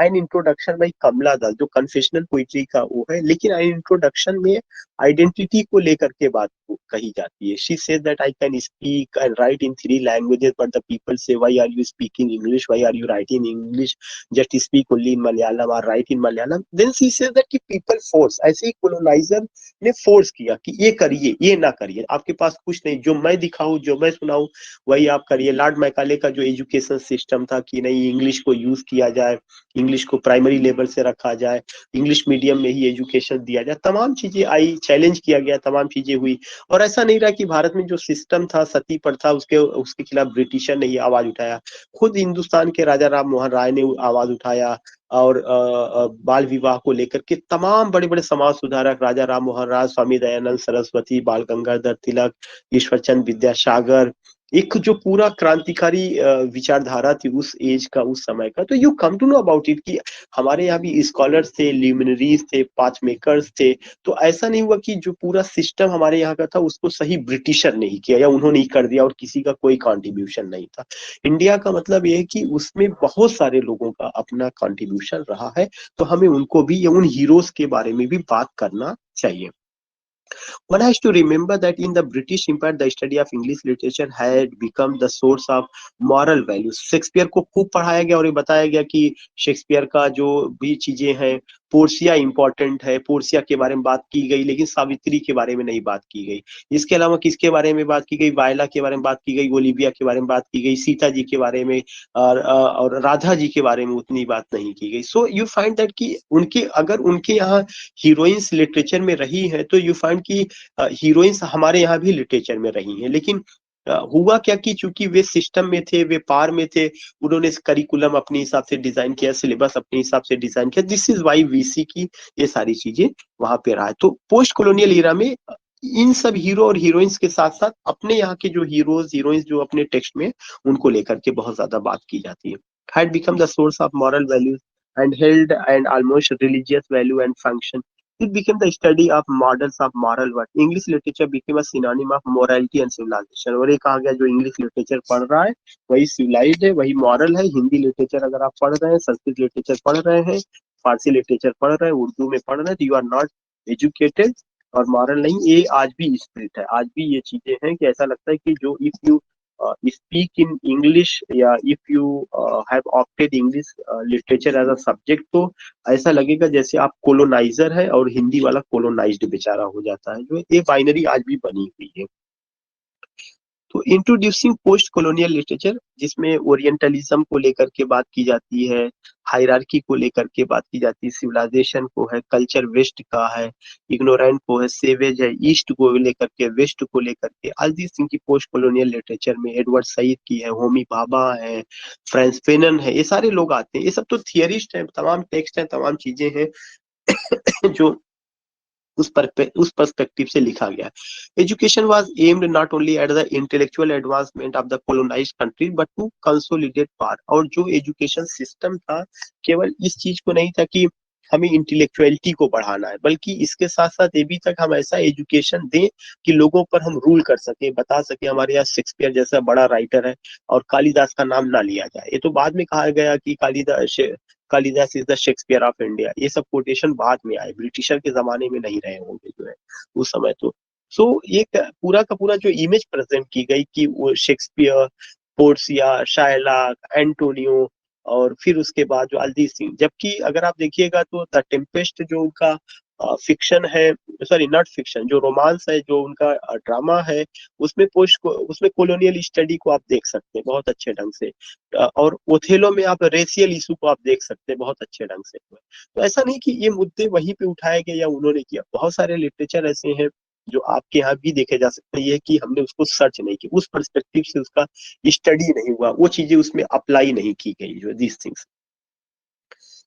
Speaker 1: एन इंट्रोडक्शन बाई कमला दास, जो कन्फेशनल पोइट्री का वो है, लेकिन एन इंट्रोडक्शन में आइडेंटिटी को लेकर के बात कही जाती है। She says that I can speak and write in 3 languages but the people say why are you speaking English, why are you writing English, just speak only in Malayalam और write in Malayalam. Then she says that कि people force, ऐसे ही coloniser ने force किया कि ये करिए ये ना करिए, आपके पास कुछ नहीं, जो मैं दिखाऊं जो मैं सुनाऊं वही आप करिए। लॉर्ड मैकाले का जो एजुकेशन सिस्टम था कि नहीं इंग्लिश को यूज किया जाए, इंग्लिश को प्राइमरी लेवल से रखा जाए, इंग्लिश मीडियम में ही एजुकेशन दिया जाए, तमाम चीजें आई, चैलेंज किया गया, तमाम चीजें हुई। और ऐसा नहीं रहा कि भारत में जो सिस्टम था सती प्रथा उसके उसके खिलाफ ब्रिटिशर ने ही आवाज उठाया, खुद हिंदुस्तान के राजा राम मोहन राय ने आवाज उठाया। और बाल विवाह को लेकर के तमाम बड़े बड़े समाज सुधारक, राजा राम मोहन राय, स्वामी दयानंद सरस्वती, बाल गंगाधर तिलक, ईश्वरचंद विद्यासागर, एक जो पूरा क्रांतिकारी विचारधारा थी उस एज का, उस समय का। तो you come to know about it कि हमारे यहाँ भी स्कॉलर्स थे, ल्यूमिनरीज थे, पाथ मेकर्स थे। तो ऐसा नहीं हुआ कि जो पूरा सिस्टम हमारे यहाँ का था उसको सही ब्रिटिशर ने ही किया या उन्होंने ही कर दिया और किसी का कोई कंट्रीब्यूशन नहीं था। इंडिया का मतलब ये है कि उसमें बहुत सारे लोगों का अपना कंट्रीब्यूशन रहा है। तो हमें उनको भी, उन हीरोज के बारे में भी बात करना चाहिए। One has to remember that in the British Empire, the study of English literature had become the source of moral values. Shakespeare को खूब पढ़ाया गया और ये बताया गया कि शेक्सपियर का जो भी चीजें हैं, पोर्सिया इंपॉर्टेंट है, पोर्सिया के बारे में बात की गई, लेकिन सावित्री के बारे में नहीं बात की गई। इसके अलावा किसके बारे में बात की गई? वायला के बारे में बात की गई, ओलिविया के बारे में बात की गई, सीता जी के बारे में और राधा जी के बारे में उतनी बात नहीं की गई। सो यू फाइंड दैट कि उनके, अगर उनके यहाँ हीरोइंस लिटरेचर में रही है तो यू फाइंड कि हीरोइंस हमारे यहाँ भी लिटरेचर में रही हैं। लेकिन हुआ क्या कि चूंकि वे सिस्टम में थे, वे पार में थे, उन्होंने करिकुलम अपने हिसाब से डिजाइन किया, सिलेबस अपने हिसाब से डिजाइन किया। दिस इज वाई वीसी की ये सारी चीजें वहां पे रहा है। तो पोस्ट कॉलोनियल ईरा में इन सब हीरो और हीरोइंस के साथ साथ अपने यहाँ के जो हीरोज हीरोइंस जो अपने टेक्स्ट में, उनको लेकर के बहुत ज्यादा बात की जाती है। had become the source of moral values and held and almost religious value and function. It became the study of models of moral worth. English literature became a synonym of morality and civilization. और ये कहा गया जो English literature पढ़ रहा है वही civilised है, वही मॉरल है। हिंदी लिटरेचर अगर आप पढ़ रहे हैं, संस्कृत लिटरेचर पढ़ रहे हैं, फारसी लिटरेचर पढ़ रहे हैं, उर्दू में पढ़ रहे हैं, तो यू आर नॉट एजुकेटेड और मॉरल नहीं। ये आज भी स्पिरिट है, आज भी ये चीजें हैं कि ऐसा लगता है कि जो if you speak in English या if you have opted English literature as a subject, तो ऐसा लगेगा जैसे आप कोलोनाइजर है और हिंदी वाला कोलोनाइज्ड बेचारा हो जाता है। जो ये बाइनरी आज भी बनी हुई है। तो इंट्रोड्यूसिंग पोस्ट कॉलोनियल लिटरेचर, जिसमें ओरिएंटलिज्म को लेकर के बात की जाती है, हायरार्की को लेकर के बात की जाती है, सिविलाइजेशन को है, कल्चर वेस्ट का है, इग्नोरेंट को है, सेवेज है, ईस्ट को लेकर के, वेस्ट को लेकर के, ऑल दिस थिंग की पोस्ट कॉलोनियल लिटरेचर में एडवर्ड सईद की है, होमी भाभा है, फ्रांस फेनन है, ये सारे लोग आते हैं। ये सब तो थियरिस्ट हैं, तमाम टेक्स्ट हैं, तमाम चीजें हैं जो उस पर्सपेक्टिव से लिखा गया। Education was aimed not only at the intellectual advancement of the colonized country but to consolidate power. और जो एजुकेशन सिस्टम था केवल इस चीज को नहीं था कि हमें इंटेलेक्चुअलिटी को बढ़ाना है, बल्कि इसके साथ साथ ये भी तक हम ऐसा एजुकेशन दें कि लोगों पर हम रूल कर सके, बता सके हमारे यहाँ शेक्सपियर जैसा बड़ा राइटर है और कालिदास का नाम ना लिया जाए। ये तो बाद में कहा गया कि Kalidas is the Shakespeare of India, ये सब कोटेशन बाद में आए, ब्रिटिशर के जमाने में नहीं रहे होंगे जो है उस समय। तो सो ये पूरा का पूरा जो इमेज प्रेजेंट की गई कि वो शेक्सपियर, पोर्सिया, शायलाक, एंटोनियो और फिर उसके बाद जो अल्दी सिंह, जबकि अगर आप देखिएगा तो द टेम्पेस्ट जो उनका फिक्शन है, सॉरी नॉट फिक्शन, जो रोमांस है, जो उनका ड्रामा है, उसमें कॉलोनियल स्टडी को आप देख सकते हैं बहुत अच्छे ढंग से। और ओथेलो में आप रेशियल इशू को आप देख सकते हैं बहुत अच्छे ढंग से। तो ऐसा नहीं कि ये मुद्दे वहीं पे उठाए गए या उन्होंने किया, बहुत सारे लिटरेचर ऐसे हैं जो आपके यहाँ भी देखे जा सकते हैं। ये कि हमने उसको सर्च नहीं किया, उस पर्सपेक्टिव से उसका स्टडी नहीं हुआ, वो चीजें उसमें अप्लाई नहीं की गई जो these things.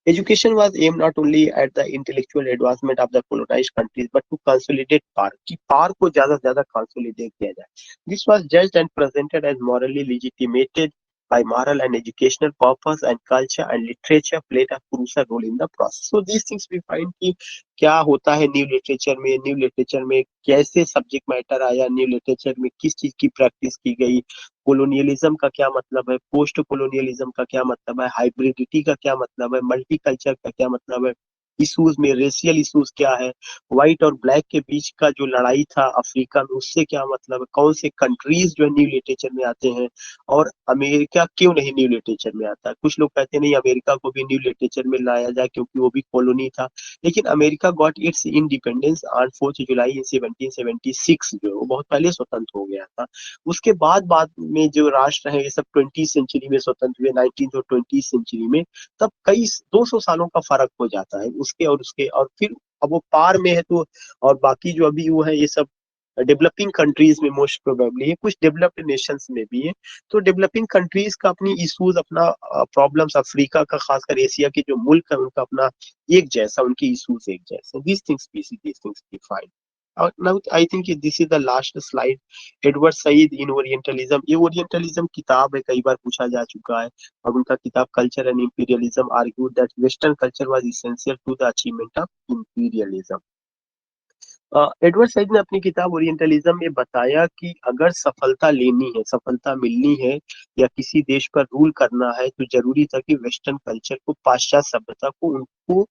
Speaker 1: Education was aimed not only at the intellectual advancement of the colonized countries but to consolidate power, कि power को ज्यादा से ज्यादा consolidate किया जाए. This was judged and presented as morally legitimated by moral and educational purpose, and culture and literature played a crucial role in the process. So these things we find कि क्या होता है न्यू लिटरेचर में, new literature में कैसे subject matter आया, new literature में किस चीज की प्रैक्टिस की गई, कोलोनियलिज्म का क्या मतलब है, पोस्ट कोलोनियलिज्म का क्या मतलब है, हाइब्रिडिटी का क्या मतलब है, मल्टीकल्चर का क्या मतलब है, इश्यूज में रेशियल इश्यूज क्या है, व्हाइट और ब्लैक के बीच का जो लड़ाई था अफ्रीका में, उससे क्या मतलब है, कौन से कंट्रीज जो है न्यू लिटरेचर में आते हैं, और अमेरिका क्यों नहीं न्यू लिटरेचर में आता है। कुछ लोग कहते हैं नहीं, अमेरिका को भी न्यू लिटरेचर में लाया जाए क्योंकि वो भी कॉलोनी था, लेकिन America got its independence on 4 जुलाई इन 1776, जो है वो बहुत पहले स्वतंत्र हो गया था। उसके बाद में जो राष्ट्र है ये सब 20 सेंचुरी में स्वतंत्र हुए, 19 और 20 सेंचुरी में, तब कई 200 सालों का फर्क हो जाता है उसके और उसके, और फिर अब वो पार में है तो, और बाकी जो अभी वो है ये सब डेवलपिंग कंट्रीज में मोस्ट प्रोबेबली है, कुछ डेवलप्ड नेशंस में भी है। तो डेवलपिंग कंट्रीज का अपनी इश्यूज, अपना प्रॉब्लम्स, अफ्रीका का खासकर एशिया के जो मुल्क है उनका अपना एक जैसा, उनकी इश्यूज एक जैसे, these things be fine. Now I think this is the last slide. Edward Said in orientalism, ये ओरिएंटलिज्म किताब है, कई बार पूछा जा चुका है। और उनका किताब culture and imperialism argued that western culture was essential to the achievement of imperialism. Edward Said ने अपनी किताब ओरिएंटलिज्म में बताया कि अगर सफलता लेनी है, सफलता मिलनी है, या किसी देश पर रूल करना है, तो जरूरी था कि वेस्टर्न कल्चर को, पाश्चात्य सभ्यता को उनको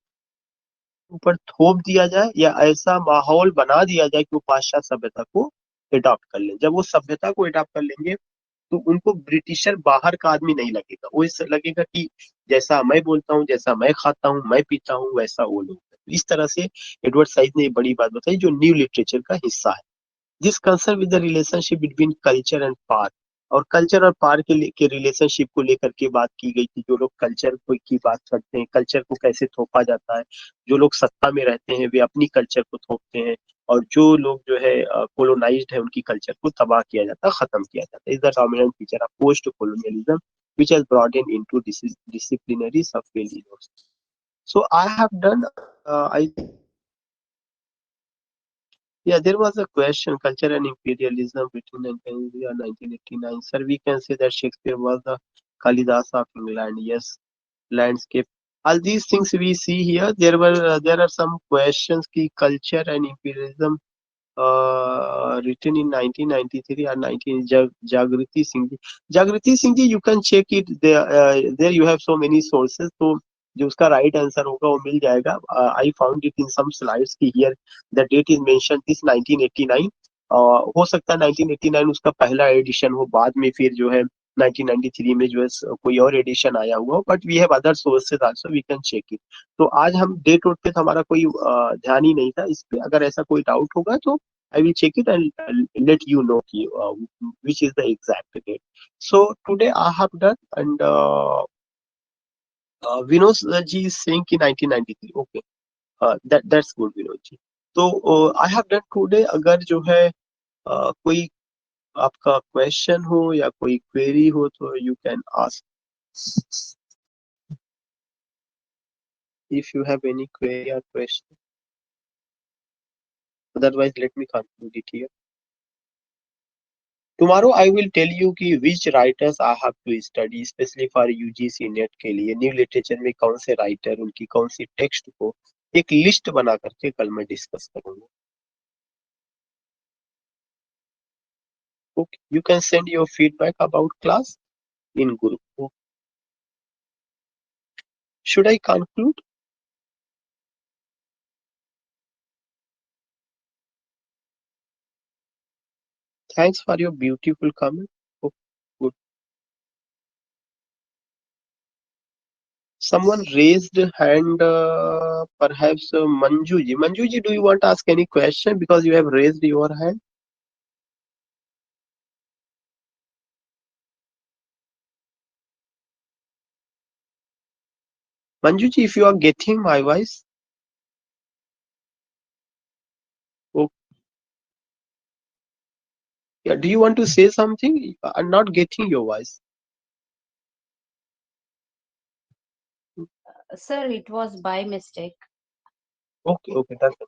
Speaker 1: ऊपर थोप दिया जाए, या ऐसा माहौल बना दिया जाए कि वो पाश्चात्य सभ्यता को अडॉप्ट कर ले। जब वो सभ्यता को अडॉप्ट कर लेंगे तो उनको ब्रिटिशर बाहर का आदमी नहीं लगेगा, वो इससे लगेगा कि जैसा मैं बोलता हूँ, जैसा मैं खाता हूँ, मैं पीता हूँ, वैसा वो लोग। इस तरह से एडवर्ड साइड ने एक बड़ी बात बताई जो न्यू लिटरेचर का हिस्सा है। This concern with the relationship between culture and power, और कल्चर और पार के रिलेशनशिप को लेकर के बात की गई थी। जो लोग कल्चर को की बात करते हैं, कल्चर को कैसे थोपा जाता है, जो लोग सत्ता में रहते हैं वे अपनी कल्चर को थोपते हैं, और जो लोग जो है कोलोनाइज्ड है उनकी कल्चर को तबाह किया जाता है, खत्म किया जाता है। Is the dominant feature of post colonialism which has broadened into disciplinary subfields. So I have done, I think, yeah, there was a question, culture and imperialism between 1900 and 1989. Sir, we can say that Shakespeare was the Kalidas of England. Yes, landscape. All these things we see here. There are some questions ki culture and imperialism written in 1993 or 19 Jagriti Singh ji. Jagriti Singh ji, you can check it there. There you have so many sources. तो जो उसका right answer होगा वो मिल जाएगा। I found it in some slides की here the date is mention this 1989। हो सकता है 1989 उसका पहला एडिशन हो, बाद में फिर जो है 1993 में जो है कोई और एडिशन आया हुआ हो, but we have other sources also, we can check it. तो आज हम डेट वोट पे तो हमारा कोई ध्यान ही नहीं था इस पे। अगर ऐसा कोई डाउट होगा तो I will check it and let you know which is the exact date. So today I have done, and Vinod ji is saying ki 1993. Okay, that's good, Vinod ji. तो I have done today. अगर जो है कोई आपका question हो या कोई query हो तो you can ask if you have any query or question. Otherwise, let me conclude it here. Tomorrow I will tell you कि which writers I have to study, especially for UGC net के लिए। New literature में कौन से writer, उनकी कौन सी text को एक लिस्ट बना करके कल मैं डिस्कस करूंगा। Okay, you can send your feedback about class in group. Okay. Should I conclude? Thanks for your beautiful comment. Okay, good. Someone raised hand, perhaps Manju ji. Manju ji, do you want to ask any question because you have raised your hand? Manju ji, if you are getting my voice, okay. Yeah, do you want to say something? I'm not getting your voice.
Speaker 3: Sir, it was by mistake.
Speaker 1: Okay, okay, that's it.